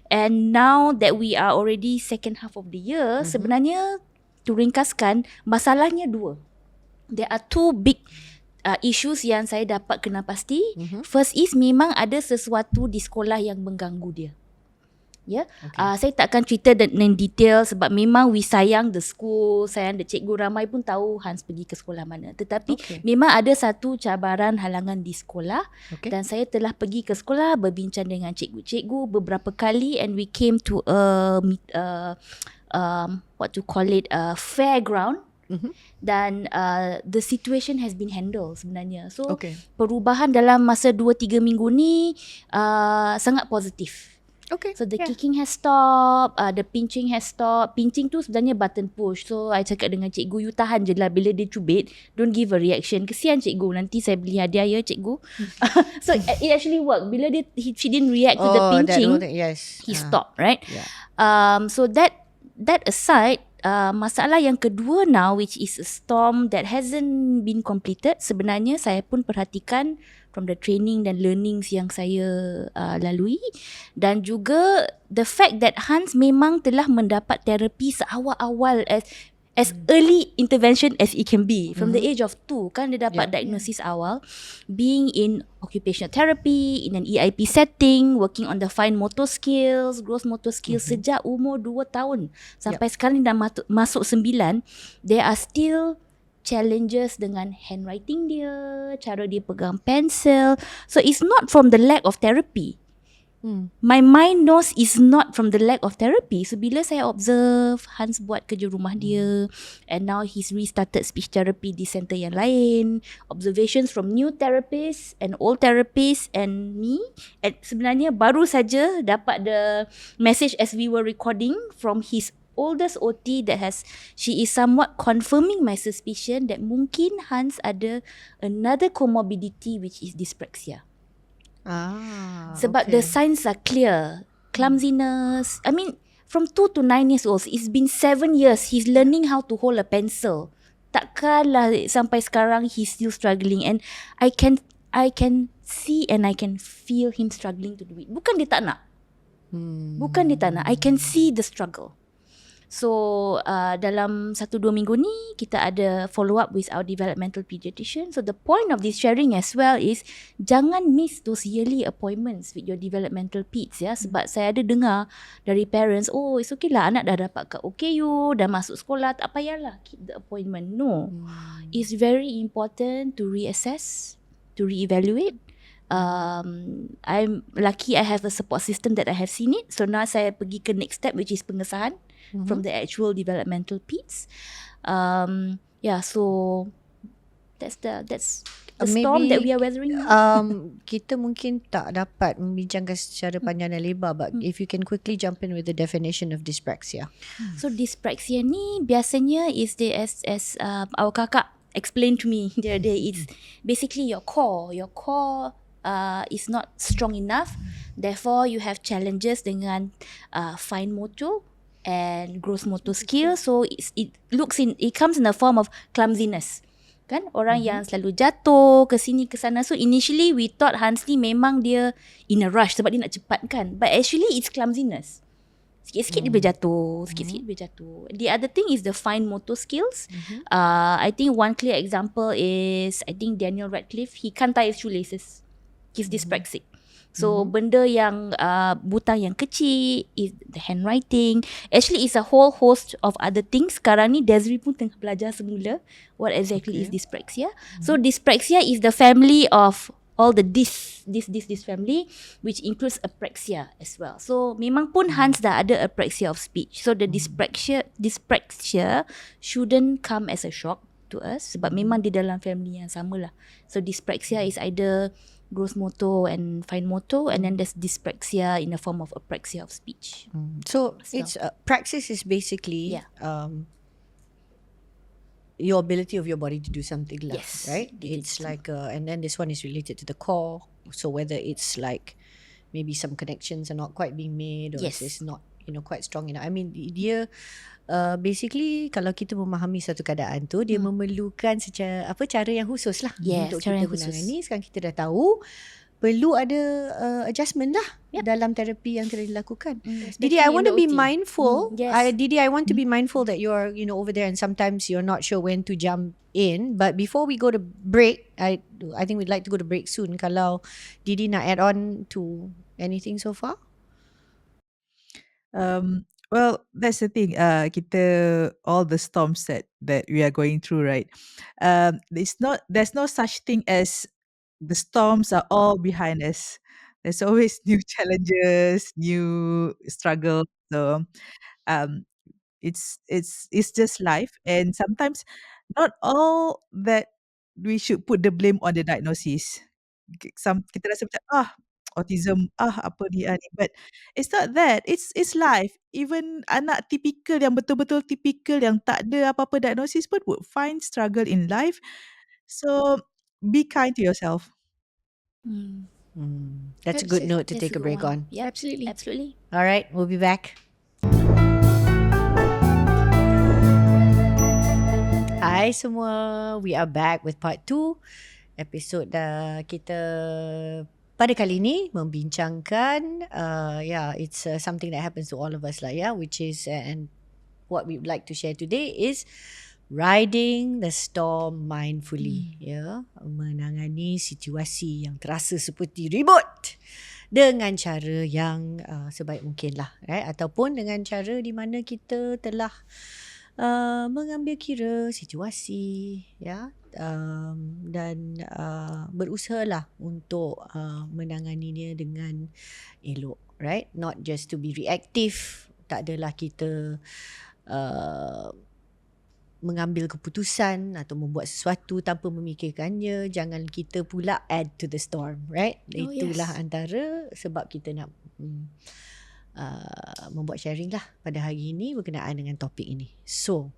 And now that we are already second half of the year, sebenarnya to ringkaskan, masalahnya dua. There are two big issues yang saya dapat kena pasti. First is memang ada sesuatu di sekolah yang mengganggu dia. Ya, saya takkan cerita dengan detail sebab memang we sayang the school, sayang the cikgu, ramai pun tahu Hans pergi ke sekolah mana. Tetapi memang ada satu cabaran halangan di sekolah dan saya telah pergi ke sekolah berbincang dengan cikgu-cikgu beberapa kali and we came to a fairground. Dan the situation has been handled sebenarnya. So perubahan dalam masa 2-3 minggu ni sangat positif. Okay. So the kicking has stopped, the pinching has stopped. Pinching tu sebenarnya button push. So I cakap dengan cikgu, you tahan je lah bila dia cubit, don't give a reaction. Kesian cikgu, nanti saya beli hadiah ya cikgu. So it actually worked. Bila she didn't react to the pinching, he stopped, right? So that aside, masalah yang kedua now, which is a storm that hasn't been completed, sebenarnya saya pun perhatikan from the training dan learnings yang saya lalui, dan juga the fact that Hans memang telah mendapat terapi seawal-awal as early intervention as it can be. From the age of 2 kan dia dapat diagnosis awal, being in occupational therapy, in an EIP setting, working on the fine motor skills, gross motor skills sejak umur 2 tahun sampai sekarang dah masuk 9. There are still challenges dengan handwriting dia, cara dia pegang pensel. So it's not from the lack of therapy. My mind knows it's not from the lack of therapy. So bila saya observe Hans buat kerja rumah dia, and now he's restarted speech therapy di center yang lain, observations from new therapists and old therapists and me, and sebenarnya baru saja dapat the message as we were recording from his oldest OT that she is somewhat confirming my suspicion that mungkin Hans ada another comorbidity, which is dyspraxia. Sebab the signs are clear. Clumsiness. I mean, from 2 to 9 years old, it's been 7 years. He's learning how to hold a pencil. Takkanlah sampai sekarang he's still struggling, and I can see and I can feel him struggling to do it. Bukan dia tak nak. Bukan dia tak nak. I can see the struggle. So dalam 1-2 minggu ni kita ada follow up with our developmental pediatrician. So the point of this sharing as well is jangan miss those yearly appointments with your developmental peds ya. Sebab saya ada dengar dari parents, oh it's okay lah anak dah dapat kat OKU, dah masuk sekolah, tak payahlah keep the appointment. No, it's very important to reassess, to reevaluate. I'm lucky I have a support system that I have seen it. So now saya pergi ke next step, which is pengesahan from the actual developmental peds. So that's the storm that we maybe are weathering now? kita mungkin tak dapat membincangkan secara panjang dan lebar, but if you can quickly jump in with the definition of dyspraxia. So dyspraxia ni biasanya is the as our kakak explained to me the other day, it's basically your core is not strong enough, therefore you have challenges dengan fine motor and gross motor skill. So it comes in the form of clumsiness. Kan orang yang selalu jatuh ke sini ke sana. So initially we thought Hans ni memang dia in a rush sebab dia nak cepat kan, but actually it's clumsiness. Sikit-sikit dia boleh jatuh, sikit-sikit dia boleh jatuh. The other thing is the fine motor skills. I think one clear example is I think Daniel Radcliffe, he can't tie his shoelaces. He's dyspraxic. So benda yang butang yang kecil, is the handwriting, actually is a whole host of other things. Sekarang ni Desiree pun tengah belajar semula what exactly is dyspraxia. So dyspraxia is the family of all the this family, which includes apraxia as well. So memang pun Hans dah ada apraxia of speech. So the dyspraxia shouldn't come as a shock to us sebab memang di dalam family yang sama lah. So dyspraxia is either gross motor and fine motor, and then there's dyspraxia in the form of apraxia of speech. So it's praxis is basically your ability of your body to do something lah, Yes, right? ability It's to like and then this one is related to the core. So whether it's like maybe some connections are not quite being made, or Yes. it's not quite strong enough. I mean dia basically kalau kita memahami satu keadaan tu, dia memerlukan cara yang khusus lah Yes, untuk cara kita yang khusus. menangani. Sekarang kita dah tahu perlu ada adjustment lah dalam terapi yang telah dilakukan. Didi, I want to be mindful. Yes. Didi, I want to be mindful that you're over there, and sometimes you're not sure when to jump in. But before we go to break, I think we'd like to go to break soon. Kalau Didi nak add on to anything so far? Well, that's the thing. Kita all the storms that we are going through, right? There's no such thing as the storms are all behind us. There's always new challenges, new struggles. So um, it's just life, and sometimes not all that we should put the blame on the diagnosis. Kita rasa macam autism, apa ni ni, but it's not that. It's life. Even anak tipikal yang betul-betul tipikal yang tak ada apa-apa diagnosis pun would find struggle in life. So be kind to yourself. That's a good note to take a break on. Yeah, Absolutely. absolutely. All right, we'll be back. Hai semua, we are back with part 2. Episod kita pada kali ini membincangkan it's something that happens to all of us lah, which is and what we would like to share today is riding the storm mindfully, menangani situasi yang terasa seperti ribut dengan cara yang sebaik mungkin lah, right? Ataupun dengan cara di mana kita telah mengambil kira situasi, dan berusahalah untuk menanganinya dengan elok, right? Not just to be reactive. Tak adalah kita mengambil keputusan atau membuat sesuatu tanpa memikirkannya. Jangan kita pula add to the storm, right? Itulah antara sebab kita nak membuat sharing lah pada hari ini berkenaan dengan topik ini. So,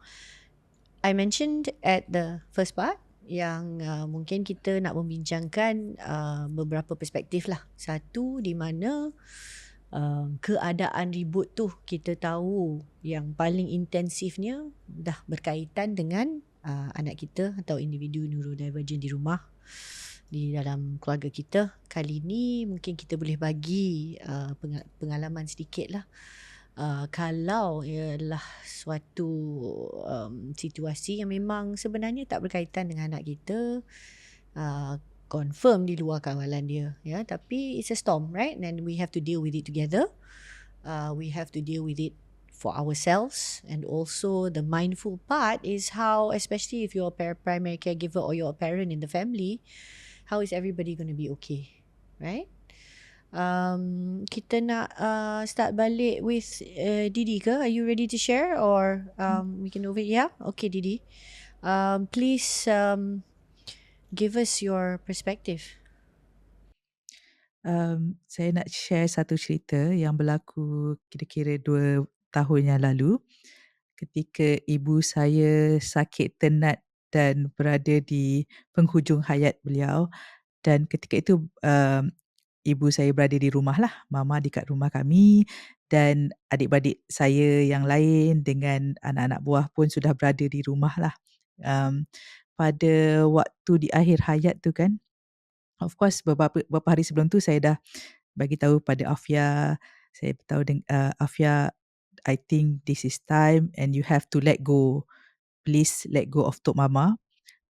I mentioned at the first part yang mungkin kita nak membincangkan beberapa perspektif lah. Satu, di mana keadaan ribut tu kita tahu yang paling intensifnya dah berkaitan dengan anak kita atau individu neurodivergent di rumah, di dalam keluarga kita. Kali ni mungkin kita boleh bagi pengalaman sedikit lah. Kalau ialah suatu situasi yang memang sebenarnya tak berkaitan dengan anak kita, confirm di luar kawalan dia, tapi it's a storm, right? And we have to deal with it together. We have to deal with it for ourselves. And also the mindful part is how, especially if you're a primary caregiver or you're a parent in the family, how is everybody going to be okay, right? Kita nak start balik with Didi ke? Are you ready to share, or we can over? Yeah, okay, Didi. Please Give us your perspective. Saya nak share satu cerita yang berlaku kira-kira 2 tahun yang lalu. Ketika ibu saya sakit tenat dan berada di penghujung hayat beliau, dan ketika itu, ibu saya berada di rumah lah, mama dekat rumah kami dan adik-beradik saya yang lain dengan anak-anak buah pun sudah berada di rumah lah. Um, Pada waktu di akhir hayat tu kan, of course beberapa hari sebelum tu saya dah bagi tahu pada Afia, saya beritahu Afia, "I think this is time and you have to let go. Please let go of Tok Mama."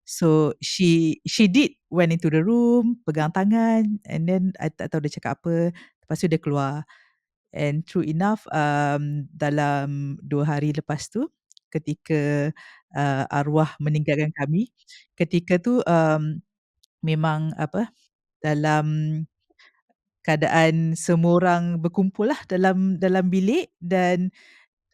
So she did went into the room, pegang tangan, and then I tak tahu dia cakap apa, lepas tu dia keluar. And true enough, dalam 2 hari lepas tu ketika, arwah meninggalkan kami, ketika tu, memang apa, dalam keadaan semua orang berkumpul lah dalam bilik dan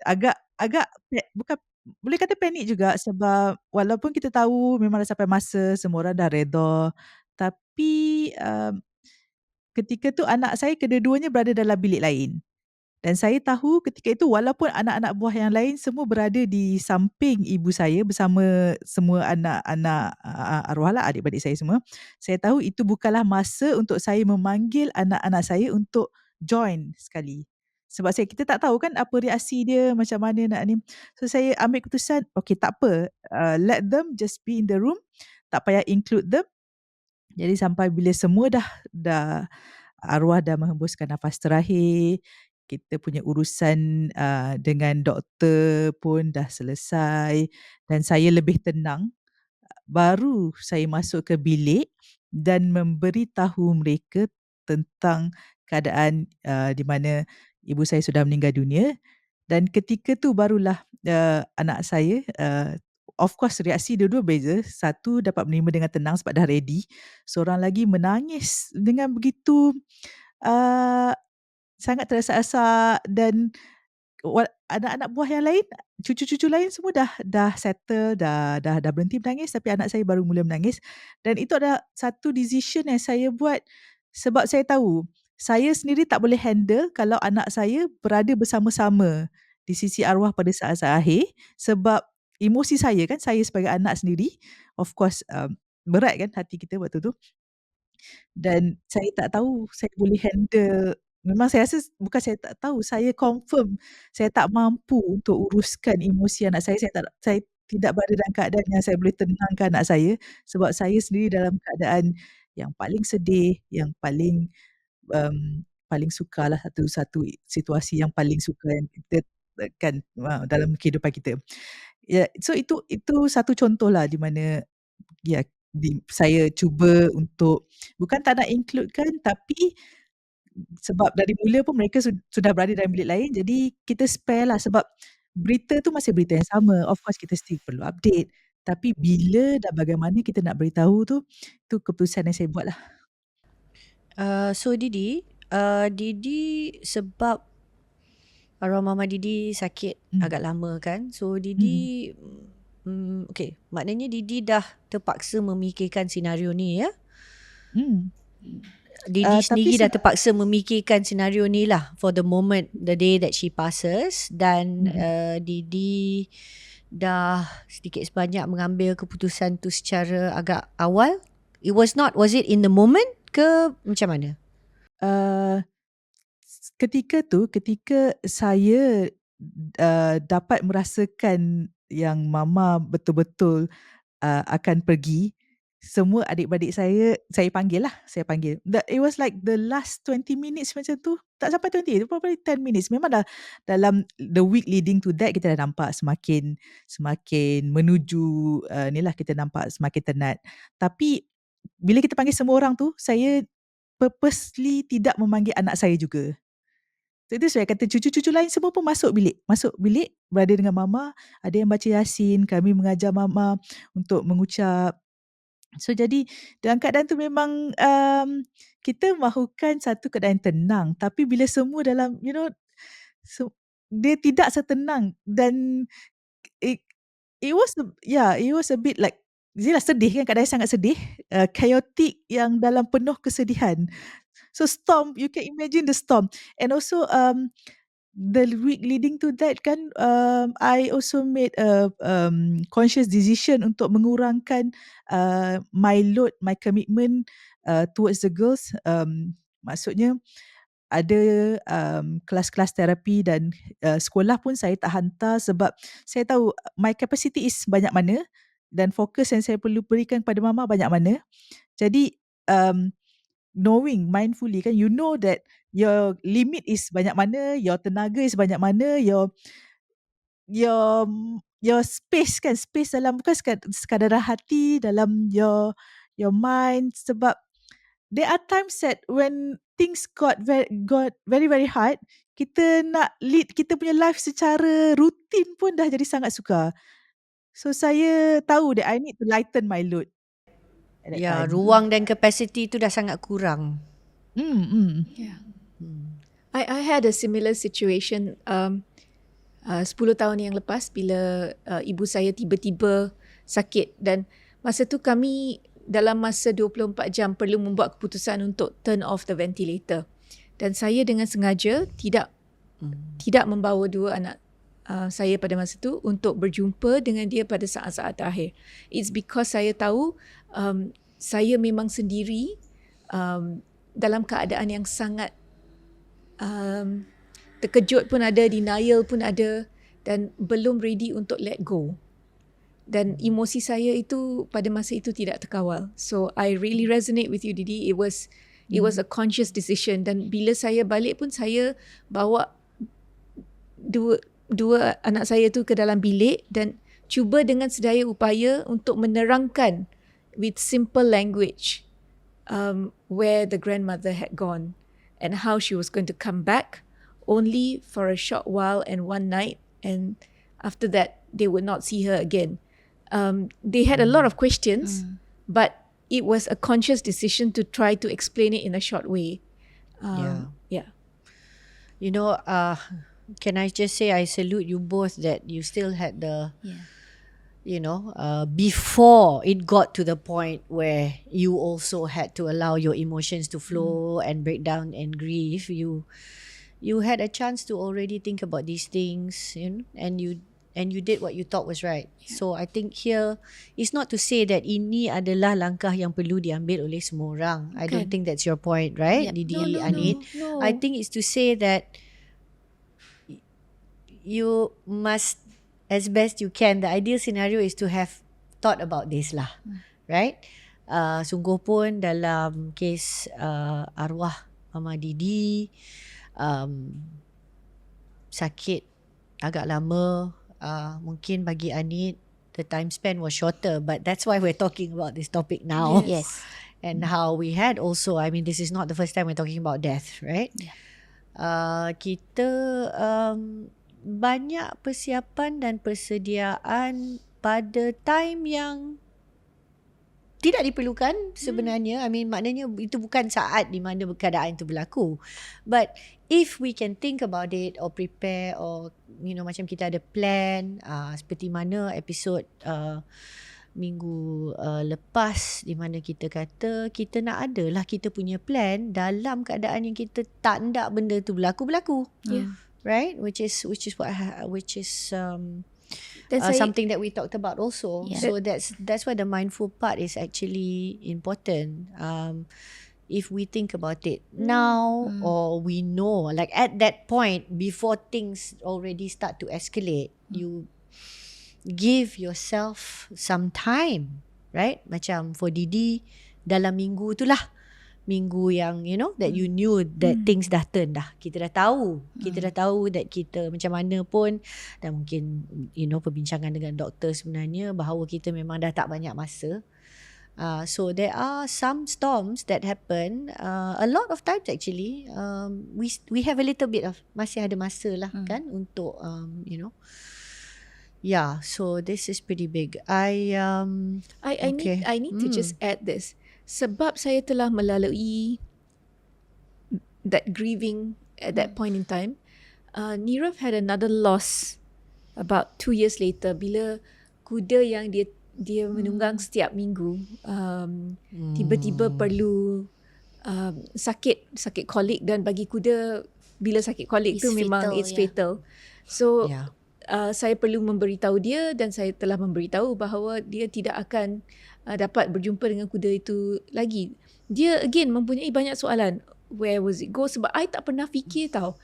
agak agak bukan, boleh kata panik juga sebab walaupun kita tahu memang dah sampai masa semua orang dah redha, tapi, ketika tu anak saya kedua-duanya berada dalam bilik lain. Dan saya tahu ketika itu walaupun anak-anak buah yang lain semua berada di samping ibu saya bersama semua anak-anak, arwahlah, adik-beradik saya semua. Saya tahu itu bukanlah masa untuk saya memanggil anak-anak saya untuk join sekali. Sebab kita tak tahu kan apa reaksi dia, macam mana nak ni. So saya ambil keputusan, okay tak apa, let them just be in the room, tak payah include them. Jadi sampai bila semua dah arwah dah menghembuskan nafas terakhir, kita punya urusan, dengan doktor pun dah selesai dan saya lebih tenang, baru saya masuk ke bilik dan memberitahu mereka tentang keadaan, di mana ibu saya sudah meninggal dunia. Dan ketika tu barulah, anak saya, of course reaksi dua-dua beza. Satu dapat menerima dengan tenang sebab dah ready. Seorang lagi menangis dengan begitu, eee, sangat terasa-asa dan anak-anak buah yang lain, cucu-cucu lain semua dah settle, dah berhenti menangis, tapi anak saya baru mula menangis. Dan itu adalah satu decision yang saya buat sebab saya tahu, saya sendiri tak boleh handle kalau anak saya berada bersama-sama di sisi arwah pada saat-saat akhir, sebab emosi saya kan, saya sebagai anak sendiri, of course, berat kan hati kita waktu tu. Dan saya tak tahu saya boleh handle, memang saya rasa bukan saya tak tahu, saya confirm saya tak mampu untuk uruskan emosi anak saya tidak berada dalam keadaan yang saya boleh tenangkan anak saya, sebab saya sendiri dalam keadaan yang paling sedih, yang paling sukarlah, satu situasi yang paling sukar yang kita kan, dalam kehidupan kita. Ya, so itu satu contohlah di mana ya, saya cuba untuk bukan tak nak includekan, tapi sebab dari mula pun mereka sudah berada dalam bilik lain, jadi kita spare lah sebab berita tu masih berita yang sama. Of course kita still perlu update, tapi bila dan bagaimana kita nak beritahu tu, itu keputusan yang saya buat lah. So Didi, Didi sebab arwah mama Didi sakit agak lama kan. So Didi, okay, maknanya Didi dah terpaksa memikirkan senario ni ya. Hmm. Didi Tapi sendiri dah terpaksa memikirkan senario ni lah for the moment, the day that she passes. Dan Didi dah sedikit sebanyak mengambil keputusan tu secara agak awal. Was it in the moment ke macam mana? Ketika saya, dapat merasakan yang mama betul-betul, akan pergi, semua adik-beradik saya panggil lah, saya panggil. It was like the last 20 minutes macam tu, tak sampai 20, probably 10 minutes. Memang dah dalam the week leading to that, kita dah nampak semakin menuju, ni lah, kita nampak semakin tenat. Tapi bila kita panggil semua orang tu, saya purposely tidak memanggil anak saya juga. So itu saya kata cucu-cucu lain semua pun masuk bilik berada dengan mama, ada yang baca Yasin, kami mengajar mama untuk mengucap. So jadi dalam keadaan tu memang, kita mahukan satu keadaan tenang, tapi bila semua dalam dia tidak setenang dan it it was a bit like Yelah, sedih kan, keadaan sangat sedih, chaotic yang dalam penuh kesedihan. So storm, you can imagine the storm. And also the week leading to that kan, I also made a conscious decision untuk mengurangkan my load, my commitment towards the girls. Maksudnya ada kelas-kelas terapi dan sekolah pun saya tak hantar sebab saya tahu my capacity is banyak mana dan fokus yang saya perlu berikan kepada mama banyak mana. Jadi knowing mindfully kan, you know that your limit is banyak mana, your tenaga is banyak mana, your space kan, space dalam bukan sekadar hati, dalam your mind. Sebab there are times that when things got very very hard, kita nak lead kita punya life secara rutin pun dah jadi sangat sukar. So saya tahu that I need to lighten my load at that time. Ruang dan kapasiti tu dah sangat kurang. Yeah. I had a similar situation 10 tahun yang lepas bila ibu saya tiba-tiba sakit, dan masa tu kami dalam masa 24 jam perlu membuat keputusan untuk turn off the ventilator. Dan saya dengan sengaja tidak membawa dua anak saya pada masa tu untuk berjumpa dengan dia pada saat-saat terakhir. It's because saya tahu saya memang sendiri dalam keadaan yang sangat terkejut pun ada, denial pun ada, dan belum ready untuk let go. Dan emosi saya itu pada masa itu tidak terkawal. So I really resonate with you, Didi. It was a conscious decision. Dan bila saya balik pun, saya bawa dua anak saya tu ke dalam bilik dan cuba dengan sedaya upaya untuk menerangkan with simple language where the grandmother had gone and how she was going to come back only for a short while and one night, and after that they would not see her again. They had a lot of questions, but it was a conscious decision to try to explain it in a short way. Yeah. You know, can I just say I salute you both that you still had the, you know, before it got to the point where you also had to allow your emotions to flow and break down and grieve, you had a chance to already think about these things, you know, and you did what you thought was right. So I think here it's not to say that ini adalah langkah yang perlu diambil oleh semua orang. I don't think that's your point, right? Didi, Anit. No. I think it's to say that you must, as best you can, the ideal scenario is to have thought about this lah, right? Sungguh pun dalam kes arwah Mama Didi, sakit agak lama, mungkin bagi Anit the time spent was shorter, but that's why we're talking about this topic now. Yes. And how we had also, I mean, this is not the first time we're talking about death, right? Kita banyak persiapan dan persediaan pada time yang tidak diperlukan sebenarnya. I mean, maknanya itu bukan saat di mana keadaan itu berlaku. But if we can think about it or prepare, or you know, macam kita ada plan, seperti mana episod minggu lepas di mana kita kata kita nak adalah kita punya plan dalam keadaan yang kita tak nak benda tu berlaku. Right, which is something that we talked about also. So that's why the mindful part is actually important. If we think about it now, or we know, like at that point before things already start to escalate, you give yourself some time, right? Macam for Didi dalam minggu tu lah, minggu yang you know that you knew that things dah turn dah. Kita dah tahu that kita macam mana pun, dan mungkin you know perbincangan dengan doktor sebenarnya bahawa kita memang dah tak banyak masa. So there are some storms that happen. A lot of times actually we have a little bit of masih ada masa lah kan untuk you know. Yeah, so this is pretty big. I need to just add this. Sebab saya telah melalui that grieving at that point in time, Nirav had another loss about 2 years later bila kuda yang dia dia menunggang setiap minggu. Tiba-tiba perlu sakit kolik, dan bagi kuda bila sakit kolik It's tu memang fatal, it's yeah. fatal. So Yeah. saya perlu memberitahu dia, dan saya telah memberitahu bahawa dia tidak akan dapat berjumpa dengan kuda itu lagi. Dia again mempunyai banyak soalan. Where was it go? Sebab I tak pernah fikir tau,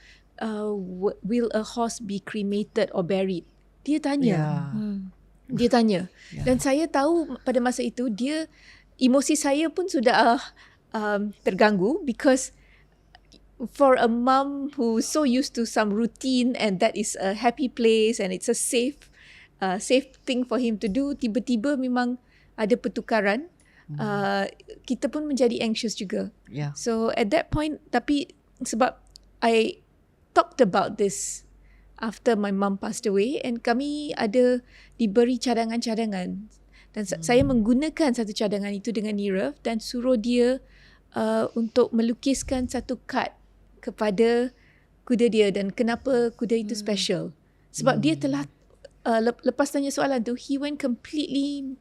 will a horse be cremated or buried? Dia tanya. Yeah. Dia tanya. Yeah. Dan saya tahu pada masa itu emosi saya pun sudah terganggu, because for a mum who's so used to some routine and that is a happy place and it's a safe thing for him to do, tiba-tiba memang ada pertukaran. Kita pun menjadi anxious juga. Yeah. So at that point, tapi sebab I talked about this after my mum passed away, and kami ada diberi cadangan-cadangan, dan saya menggunakan satu cadangan itu dengan Nirav dan suruh dia untuk melukiskan satu kad kepada kuda dia, dan kenapa kuda itu special. Sebab dia telah lepas tanya soalan tu, he went completely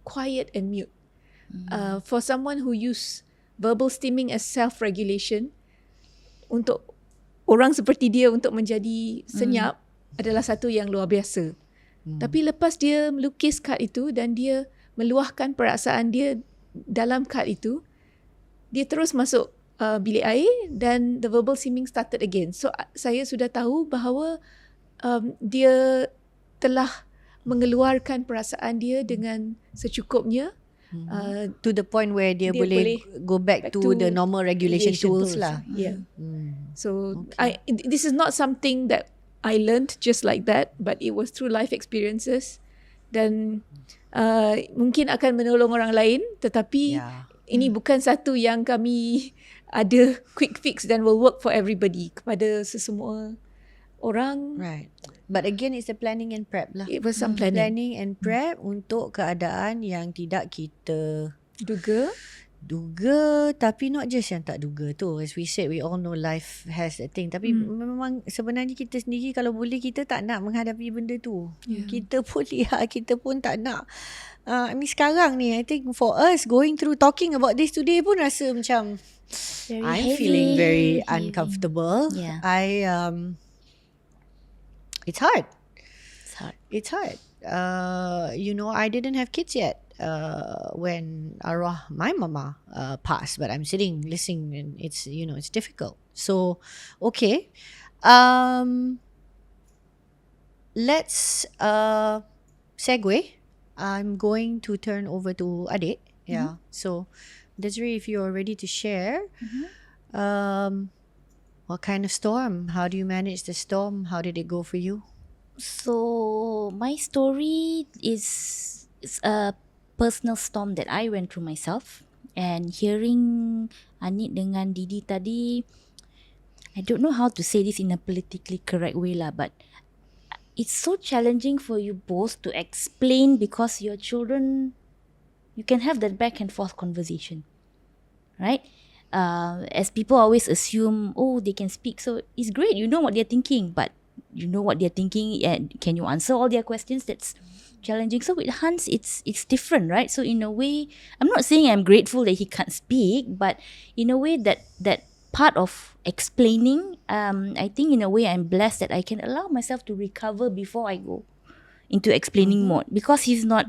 quiet and mute. For someone who use verbal stimming as self-regulation, untuk orang seperti dia untuk menjadi senyap adalah satu yang luar biasa. Tapi lepas dia melukis kad itu dan dia meluahkan perasaan dia dalam kad itu, dia terus masuk bilik air dan the verbal stimming started again. So saya sudah tahu bahawa dia telah mengeluarkan perasaan dia dengan secukupnya. To the point where dia boleh go back to the normal regulation tools lah. Yeah. So this is not something that I learned just like that, but it was through life experiences, dan mungkin akan menolong orang lain, tetapi ini bukan satu yang kami ada quick fix dan will work for everybody, kepada sesemua orang. Right. But again, it's the planning and prep lah. It was some planning. Planning and prep untuk keadaan yang tidak kita Duga. Tapi not just yang tak duga tu. As we said, we all know life has a thing. Tapi memang sebenarnya kita sendiri, kalau boleh, kita tak nak menghadapi benda tu. Kita pun lihat, kita pun tak nak. I mean sekarang ni, I think for us going through talking about this today pun rasa macam I'm feeling very uncomfortable. Yeah. It's hard. It's hard. You know, I didn't have kids yet when arwah my mama passed, but I'm sitting listening, and it's, you know, it's difficult. So okay, let's segue. I'm going to turn over to adik. Yeah. So Desiree, if you're ready to share, what kind of storm? How do you manage the storm? How did it go for you? So my story is a personal storm that I went through myself, and hearing Anit dengan Didi tadi, I don't know how to say this in a politically correct way lah, but it's so challenging for you both to explain, because your children, you can have that back and forth conversation, right? As people always assume, oh, they can speak, so it's great, you know what they're thinking, but you know what they're thinking, and can you answer all their questions? That's challenging. So with Hans, it's different, right? So in a way, I'm not saying I'm grateful that he can't speak, but in a way that part of explaining, I think in a way I'm blessed that I can allow myself to recover before I go into explaining mode, because he's not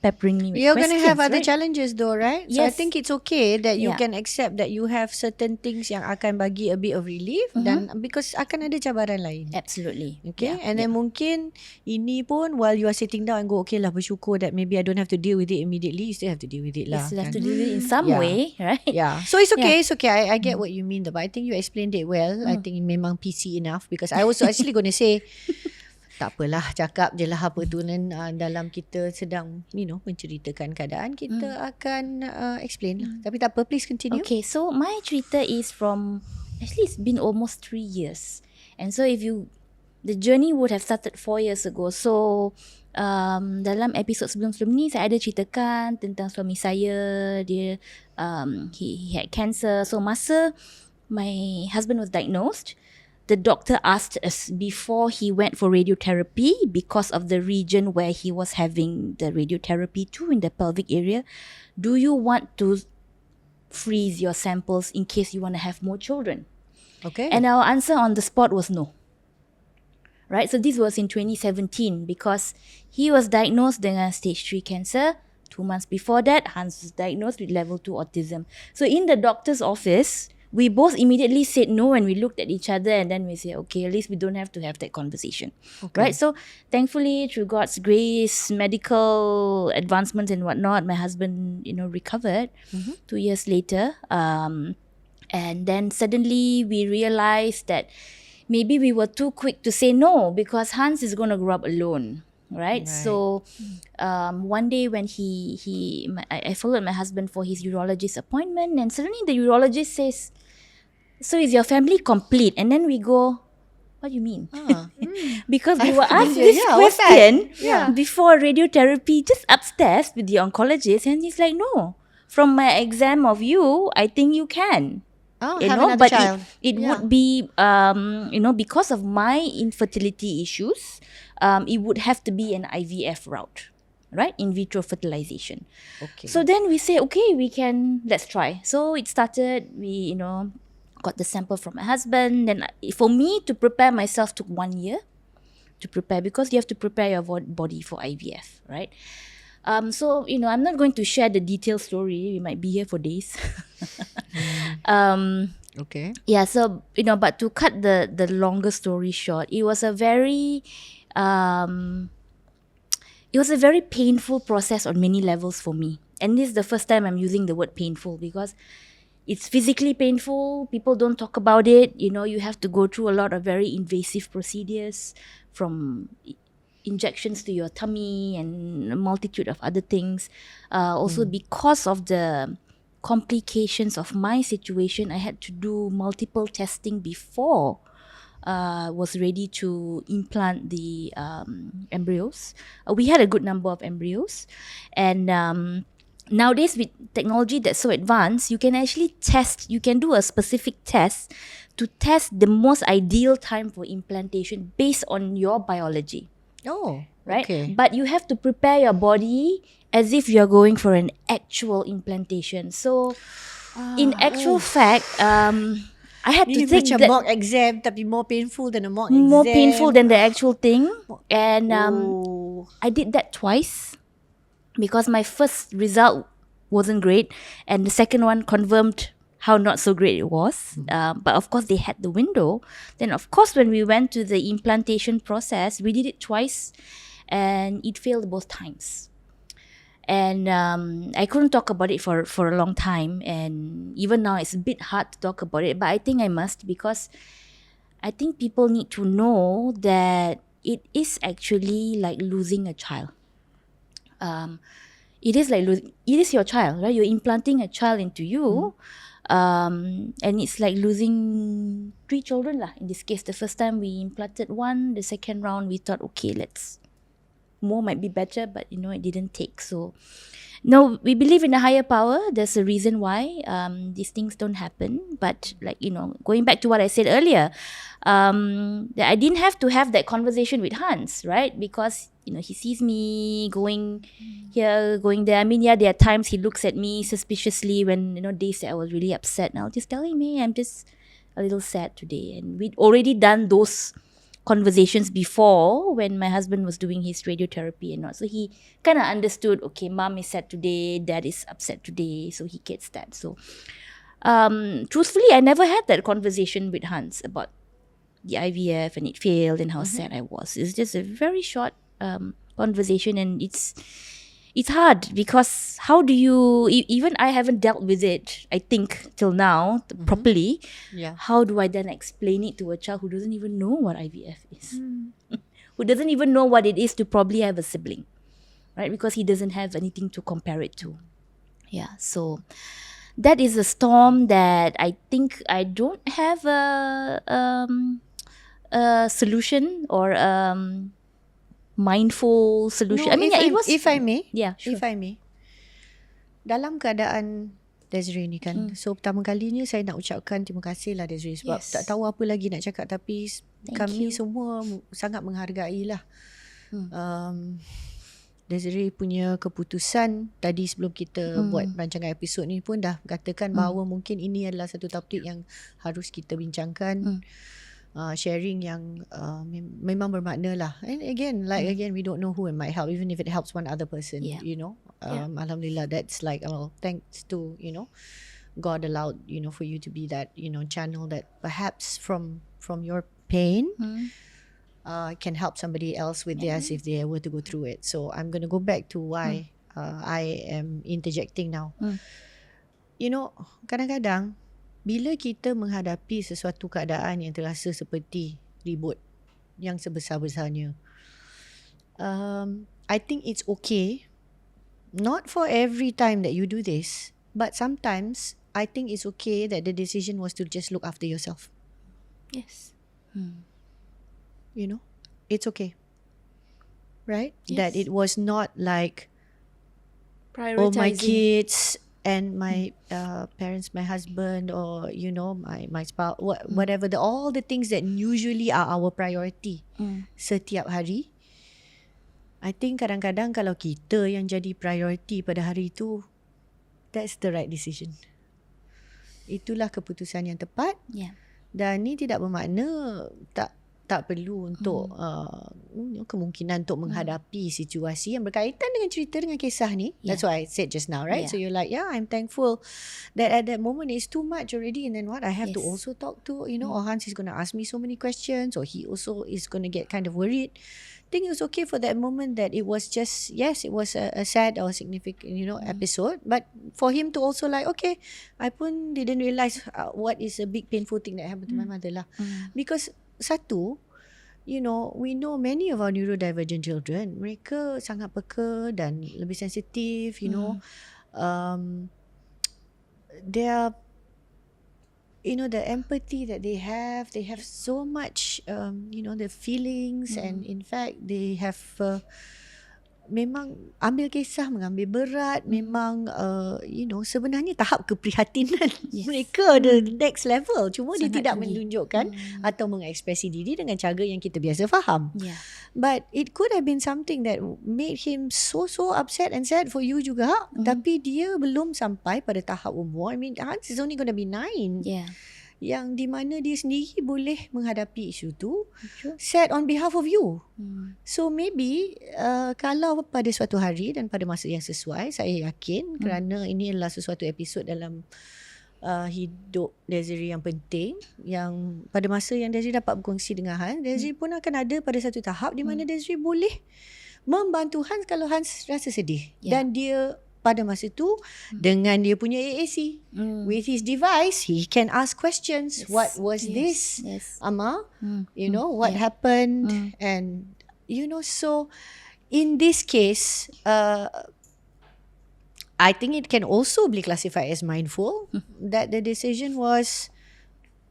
peppering me with You're questions. going to have other right? challenges though, right? So I Yes. think it's okay that you Yeah. can accept that you have certain things yang akan bagi a bit of relief, dan because akan ada cabaran lain. Absolutely. Okay, Yeah. and then mungkin ini pun while you are sitting down and go, okay lah, bersyukur that maybe I don't have to deal with it immediately. You still have to deal with it You lah. still have kan? to do it in some Yeah. way, right? Yeah. So it's okay, it's okay. I get what you mean, but I think you explained it well. I think memang PC enough, because I was actually going to say, tak apalah, cakap je lah apa tu, dan dalam kita sedang, you know, menceritakan keadaan, kita akan explain lah. Tapi tak apa, please continue. Okay, so my cerita is from, actually it's been almost 3 years. And so the journey would have started 4 years ago. So dalam episod sebelum-sebelum ni, saya ada ceritakan tentang suami saya. Dia, he had cancer. So masa my husband was diagnosed, the doctor asked us before he went for radiotherapy, because of the region where he was having the radiotherapy too, in the pelvic area, do you want to freeze your samples in case you want to have more children? Okay. And our answer on the spot was no. Right? So this was in 2017 because he was diagnosed dengan stage 3 cancer. 2 months before that, Hans was diagnosed with level 2 autism. So in the doctor's office, we both immediately said no, and we looked at each other, and then we said, okay, at least we don't have to have that conversation. Right? So thankfully, through God's grace, medical advancements and whatnot, my husband, recovered 2 years later. And then suddenly we realized that maybe we were too quick to say no, because Hans is going to grow up alone. Right? So one day when I followed my husband for his urologist appointment, and suddenly the urologist says, so is your family complete? And then we go, what do you mean? Because we were asked this what's that? question before radiotherapy just upstairs with the oncologist, and he's like, no, from my exam of you, I think you can. Have another child. It would be, because of my infertility issues, it would have to be an IVF route, right? In vitro fertilization. Okay. So then we say, okay, let's try. So it started, we, got the sample from my husband. Then for me to prepare myself took 1 year to prepare, because you have to prepare your body for IVF, right? So, I'm not going to share the detailed story. We might be here for days. Okay. Yeah, so, but to cut the longer story short, it was a very painful process on many levels for me. And this is the first time I'm using the word painful, because it's physically painful. People don't talk about it. You have to go through a lot of very invasive procedures, from injections to your tummy and a multitude of other things. Also, because of the complications of my situation, I had to do multiple testing before was ready to implant the embryos. We had a good number of embryos, and nowadays with technology that's so advanced, you can actually you can do a specific test to test the most ideal time for implantation based on your biology. Oh, Right? okay. But you have to prepare your body as if you're going for an actual implantation. So in actual fact, I had to Ini take macam that mock exam, tapi more painful than a mock exam. more painful than the actual thing. And Oh. I did that twice, because my first result wasn't great, and the second one confirmed how not so great it was. But of course, they had the window. Then, of course, when we went to the implantation process, we did it twice, and it failed both times. And I couldn't talk about it for a long time, and even now it's a bit hard to talk about it, but I think I must, because I think people need to know that it is actually like losing a child. It is your child, right? You're implanting a child into you, and it's like losing 3 children lah. In this case, the first time we implanted 1, the second round we thought, okay, more might be better, but it didn't take. So no, we believe in a higher power. There's a reason why these things don't happen. But going back to what I said earlier, that I didn't have to have that conversation with Hans, right? Because he sees me going here, going there. I mean, there are times he looks at me suspiciously when days that I was really upset, and I'll just tell him, hey, I'm just a little sad today. And we'd already done those conversations before when my husband was doing his radiotherapy and not. So he kind of understood, okay, mom is sad today, dad is upset today, so he gets that. So truthfully, I never had that conversation with Hans about the IVF and it failed and how sad I was. It's just a very short conversation, and it's hard, because how do you, even I haven't dealt with it, I think, till now properly. Yeah. How do I then explain it to a child who doesn't even know what IVF is? Who doesn't even know what it is to probably have a sibling, right? Because he doesn't have anything to compare it to. Yeah, so that is a storm that I think I don't have a solution or mindful solution. No, I mean, it was. if I may, Yeah, sure. if I may, dalam keadaan Desiree ni kan. So pertama kalinya saya nak ucapkan terima kasih lah Desiree sebab Yes. tak tahu apa lagi nak cakap, tapi Thank kami you. semua sangat menghargai lah. Desiree punya keputusan tadi sebelum kita buat rancangan episod ni pun dah katakan bahawa mungkin ini adalah satu topik yang harus kita bincangkan. Sharing yang memang bermakna lah. And again, we don't know who it might help, even if it helps one other person. Yeah. You know, Alhamdulillah, that's like, thanks to God allowed for you to be that channel that perhaps from your pain can help somebody else with theirs if they were to go through it. So I'm going to go back to why I am interjecting now. Kadang-kadang bila kita menghadapi sesuatu keadaan yang terasa seperti ribut yang sebesar-besarnya, I think it's okay, not for every time that you do this, but sometimes I think it's okay that the decision was to just look after yourself. Yes. It's okay. Right? Yes. That it was not like, Prioritizing. oh, my kids and my parents, my husband, or my spouse, whatever, all the things that usually are our priority setiap hari. I think kadang-kadang kalau kita yang jadi priority pada hari itu, that's the right decision. Itulah keputusan yang tepat. Yeah. Dan ni tidak bermakna tak perlu untuk kemungkinan untuk menghadapi situasi yang berkaitan dengan cerita, dengan kisah ni. That's what I said just now, right? Yeah. So you're like, I'm thankful that at that moment it's too much already, and then what? I have to Yes. also talk to, or Hans is going to ask me so many questions, or he also is going to get kind of worried. I think it was okay for that moment that it was just, yes, it was a sad or significant, episode, but for him to also like, okay, I pun didn't realise what is a big painful thing that happened to my mother lah. Because satu, we know many of our neurodivergent children, mereka sangat peka dan lebih sensitif, they are, the empathy that they have so much, the feelings, and in fact they have memang ambil kisah, mengambil berat, memang sebenarnya tahap keprihatinan mereka the next level, cuma dia Sangat tidak tinggi. menunjukkan atau mengekspresi diri dengan cara yang kita biasa faham. Yeah. But it could have been something that made him so upset and sad for you juga, tapi dia belum sampai pada tahap umur. I mean, Hans is only going to be 9. Yeah. Yang di mana dia sendiri boleh menghadapi isu tu, True. sad on behalf of you. So maybe kalau pada suatu hari dan pada masa yang sesuai, saya yakin kerana ini adalah sesuatu episod dalam hidup Desiree yang penting, yang pada masa yang Desiree dapat berkongsi dengan Hans, Desiree pun akan ada pada satu tahap di mana Desiree boleh membantu Hans kalau Hans rasa sedih. Dan dia pada masa tu dengan dia punya AAC, with his device, he can ask questions. Yes. What was this, Yes. Amma? What happened? And so in this case, I think it can also be classified as mindful, that the decision was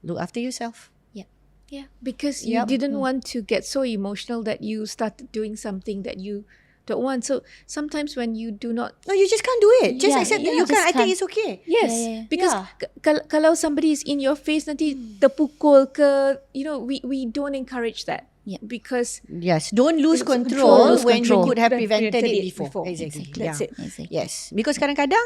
look after yourself. Yeah, because you Yup. didn't want to get so emotional that you started doing something that you don't want. So sometimes when you do not, No, you just can't do it. Just Yeah, accept that yeah, you can't. just I think can't. it's okay. yes, Yeah. because Yeah. kalau somebody is in your face nanti terpukul ke, we don't encourage that. Yeah. Because Yes, don't lose Lose control control. when you Control. could have That prevented prevented it it before. before. Exactly. That's Yeah. it. Exactly. Yes, because kadang-kadang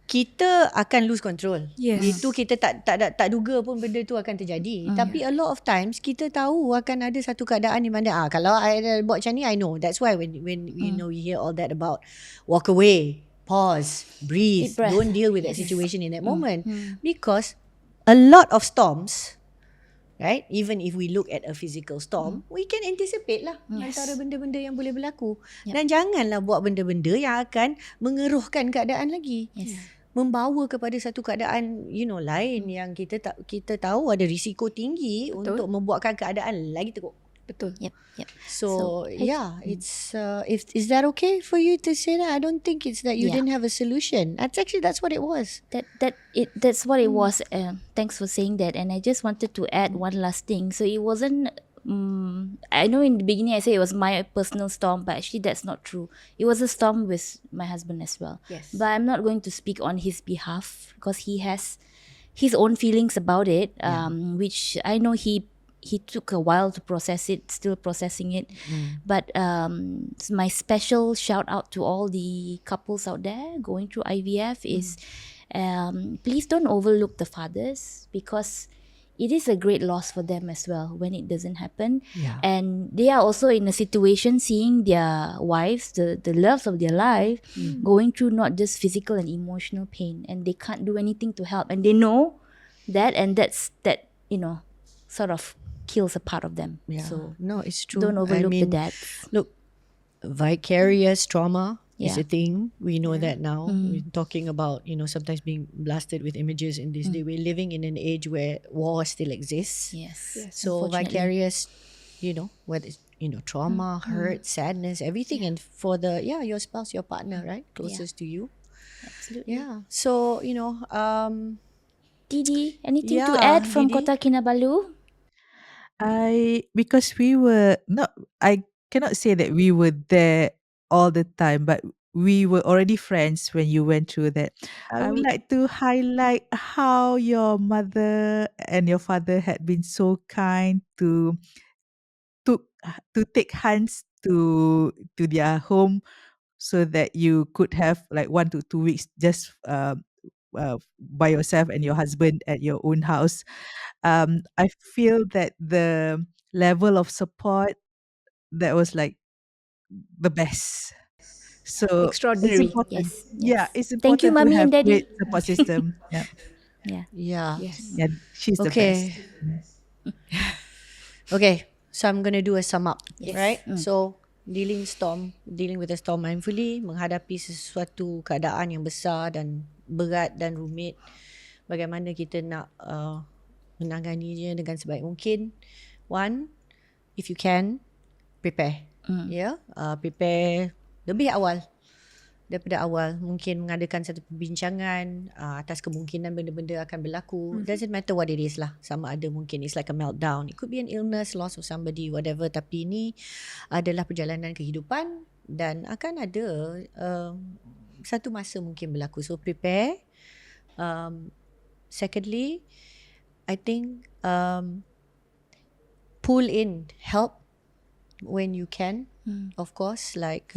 kita akan lose control. Yes. Itu kita tak duga pun benda tu akan terjadi. Tapi a lot of times kita tahu akan ada satu keadaan di mana kalau I ada buat macam ni, I know. That's why when we hear all that about walk away, pause, breathe, Deep breath. don't deal with that situation in that moment, because a lot of storms, right? Even if we look at a physical storm, we can anticipate lah antara benda-benda yang boleh berlaku. Dan janganlah buat benda-benda yang akan mengeruhkan keadaan lagi. Yes. Membawa kepada satu keadaan lain yang kita tahu ada risiko tinggi untuk membuatkan keadaan lagi teruk. betul. Yep. So it's is that okay for you to say that? I don't think it's that you Yeah. didn't have a solution. That's what it was. That's what it was. Thanks for saying that. And I just wanted to add one last thing. So it wasn't I know in the beginning I said it was my personal storm, but actually that's not true. It was a storm with my husband as well. Yes. But I'm not going to speak on his behalf because he has his own feelings about it, which I know he took a while to process it, still processing it. But my special shout out to all the couples out there going through IVF is please don't overlook the fathers, because it is a great loss for them as well when it doesn't happen. Yeah. And they are also in a situation seeing their wives, the loves of their life, going through not just physical and emotional pain, and they can't do anything to help. And they know that, and that, sort of kills a part of them. Yeah. So No, it's true. don't overlook the I mean, dads. Look, vicarious trauma is Yeah. a thing. We know that now. Mm. We're talking about, sometimes being blasted with images in this day. We're living in an age where war still exists. Yes. So unfortunately. vicarious, whether it's, trauma, hurt, sadness, everything. And for your spouse, your partner, right? Closest to you. Absolutely. Yeah. So, Didi, anything to Yeah, add from Didi? Kota Kinabalu? Because we were not, I cannot say that we were there all the time, but we were already friends when you went through that. I would like to highlight how your mother and your father had been so kind to take Hans to their home so that you could have like 1 to 2 weeks just by yourself and your husband at your own house. I feel that the level of support, that was like the best. So it's Extraordinary. important. Yes. Yeah, Yes. it's Thank you, important to Mummy have and Daddy. great support system. Yeah, Yeah. Yeah. Yes. yeah, she's the Okay. best. Okay, so I'm going to do a sum up, Yes. right? So, dealing with a storm mindfully, menghadapi sesuatu keadaan yang besar dan berat dan rumit. Bagaimana kita nak menanganinya dengan sebaik mungkin. One, if you can, prepare. Prepare lebih awal. Daripada awal, mungkin mengadakan satu perbincangan atas kemungkinan benda-benda akan berlaku. Doesn't matter what it is lah. Sama ada mungkin it's like a meltdown. It could be an illness, loss of somebody, whatever. Tapi ini adalah perjalanan kehidupan dan akan ada satu masa mungkin berlaku. So prepare. Secondly, I think pull in help when you can. Of course, like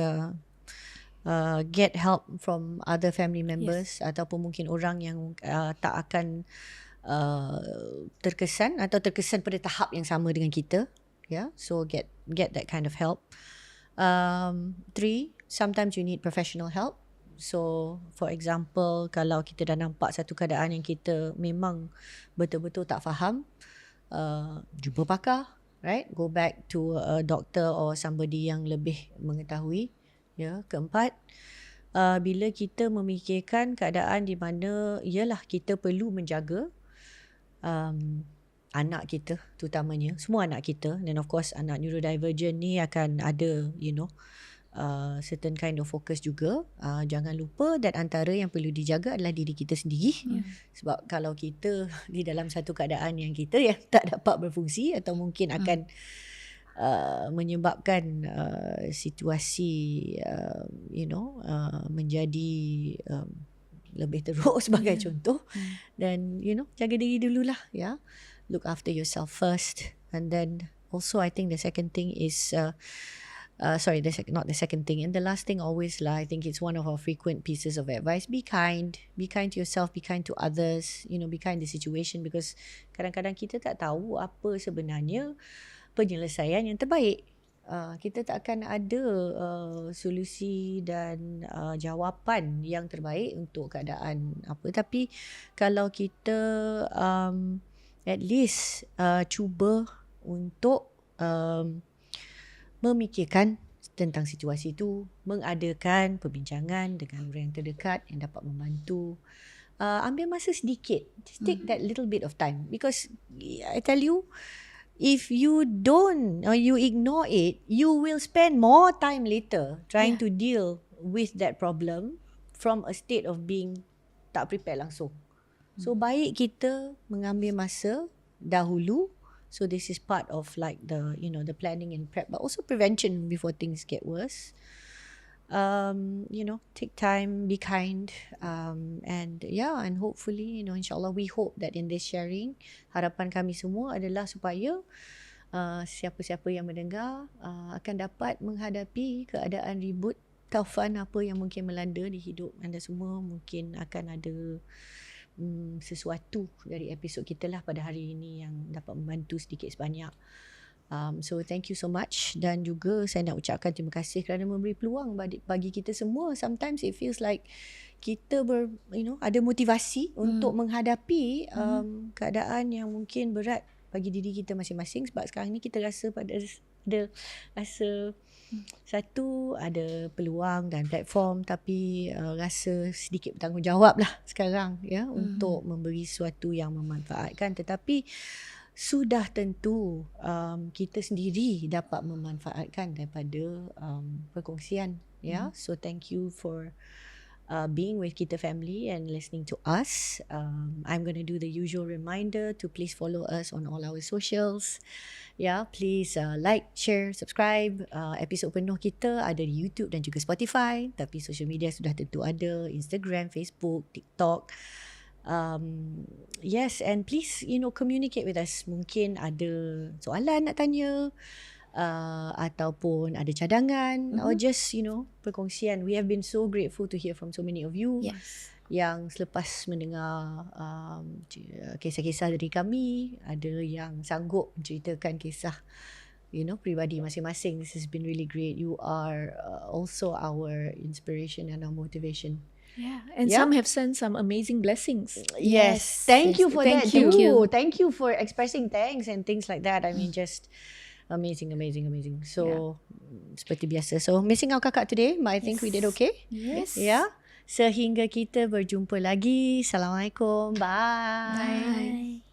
get help from other family members ataupun mungkin orang yang tak akan terkesan atau terkesan pada tahap yang sama dengan kita. So get that kind of help. 3, sometimes you need professional help. So for example, kalau kita dah nampak satu keadaan yang kita memang betul-betul tak faham, jumpa pakar, right? Go back to a doctor or somebody yang lebih mengetahui. Keempat, bila kita memikirkan keadaan di mana ialah kita perlu menjaga anak kita terutamanya, semua anak kita, dan of course anak neurodivergent ni akan ada certain kind of focus juga. Jangan lupa that antara yang perlu dijaga adalah diri kita sendiri. Sebab kalau kita di dalam satu keadaan yang kita yang tak dapat berfungsi atau mungkin akan menyebabkan situasi menjadi lebih teruk sebagai contoh, dan jaga diri dululah, look after yourself first. And then also I think the second thing is not the second thing, and the last thing always lah, I think it's one of our frequent pieces of advice: be kind to yourself, be kind to others, be kind to the situation, because kadang-kadang kita tak tahu apa sebenarnya penyelesaian yang terbaik. Kita tak akan ada solusi dan jawapan yang terbaik untuk keadaan apa. Tapi kalau kita at least cuba untuk memikirkan tentang situasi itu, mengadakan perbincangan dengan orang yang terdekat yang dapat membantu. Ambil masa sedikit. Just take that little bit of time, because I tell you, if you don't or you ignore it, you will spend more time later trying to deal with that problem from a state of being tak prepare langsung. So baik kita mengambil masa dahulu So this is part of like the the planning and prep, but also prevention before things get worse. Take time, be kind, and hopefully, insyaAllah we hope that in this sharing, harapan kami semua adalah supaya siapa-siapa yang mendengar akan dapat menghadapi keadaan ribut taufan apa yang mungkin melanda di hidup anda semua. Mungkin akan ada sesuatu dari episod kita lah pada hari ini yang dapat membantu sedikit sebanyak. So thank you so much, dan juga saya nak ucapkan terima kasih kerana memberi peluang bagi kita semua. Sometimes it feels like kita ada motivasi untuk menghadapi keadaan yang mungkin berat bagi diri kita masing-masing, sebab sekarang ni kita rasa satu ada peluang dan platform, tapi rasa sedikit bertanggungjawab lah sekarang untuk memberi sesuatu yang memanfaatkan, tetapi sudah tentu kita sendiri dapat memanfaatkan daripada perkongsian. So thank you for being with Kita Family and listening to us. I'm going to do the usual reminder to please follow us on all our socials. Please like, share, subscribe. Episod penuh kita ada di YouTube dan juga Spotify, tapi social media sudah tentu ada, Instagram, Facebook, TikTok. Yes, and please communicate with us. Mungkin ada soalan nak tanya, ataupun ada cadangan, or just perkongsian. We have been so grateful to hear from so many of you. Yes. Yang selepas mendengar kisah-kisah dari kami, ada yang sanggup menceritakan kisah peribadi masing-masing. This has been really great. You are also our inspiration and our motivation. Yeah, and some have sent some amazing blessings. Yes. Thank you for that. Thank you. Thank you for expressing thanks and things like that. I mean, just amazing. So, seperti biasa. So, missing our kakak today, but I think we did okay. Yes. Yeah. Sehingga kita berjumpa lagi. Assalamualaikum. Bye. Bye.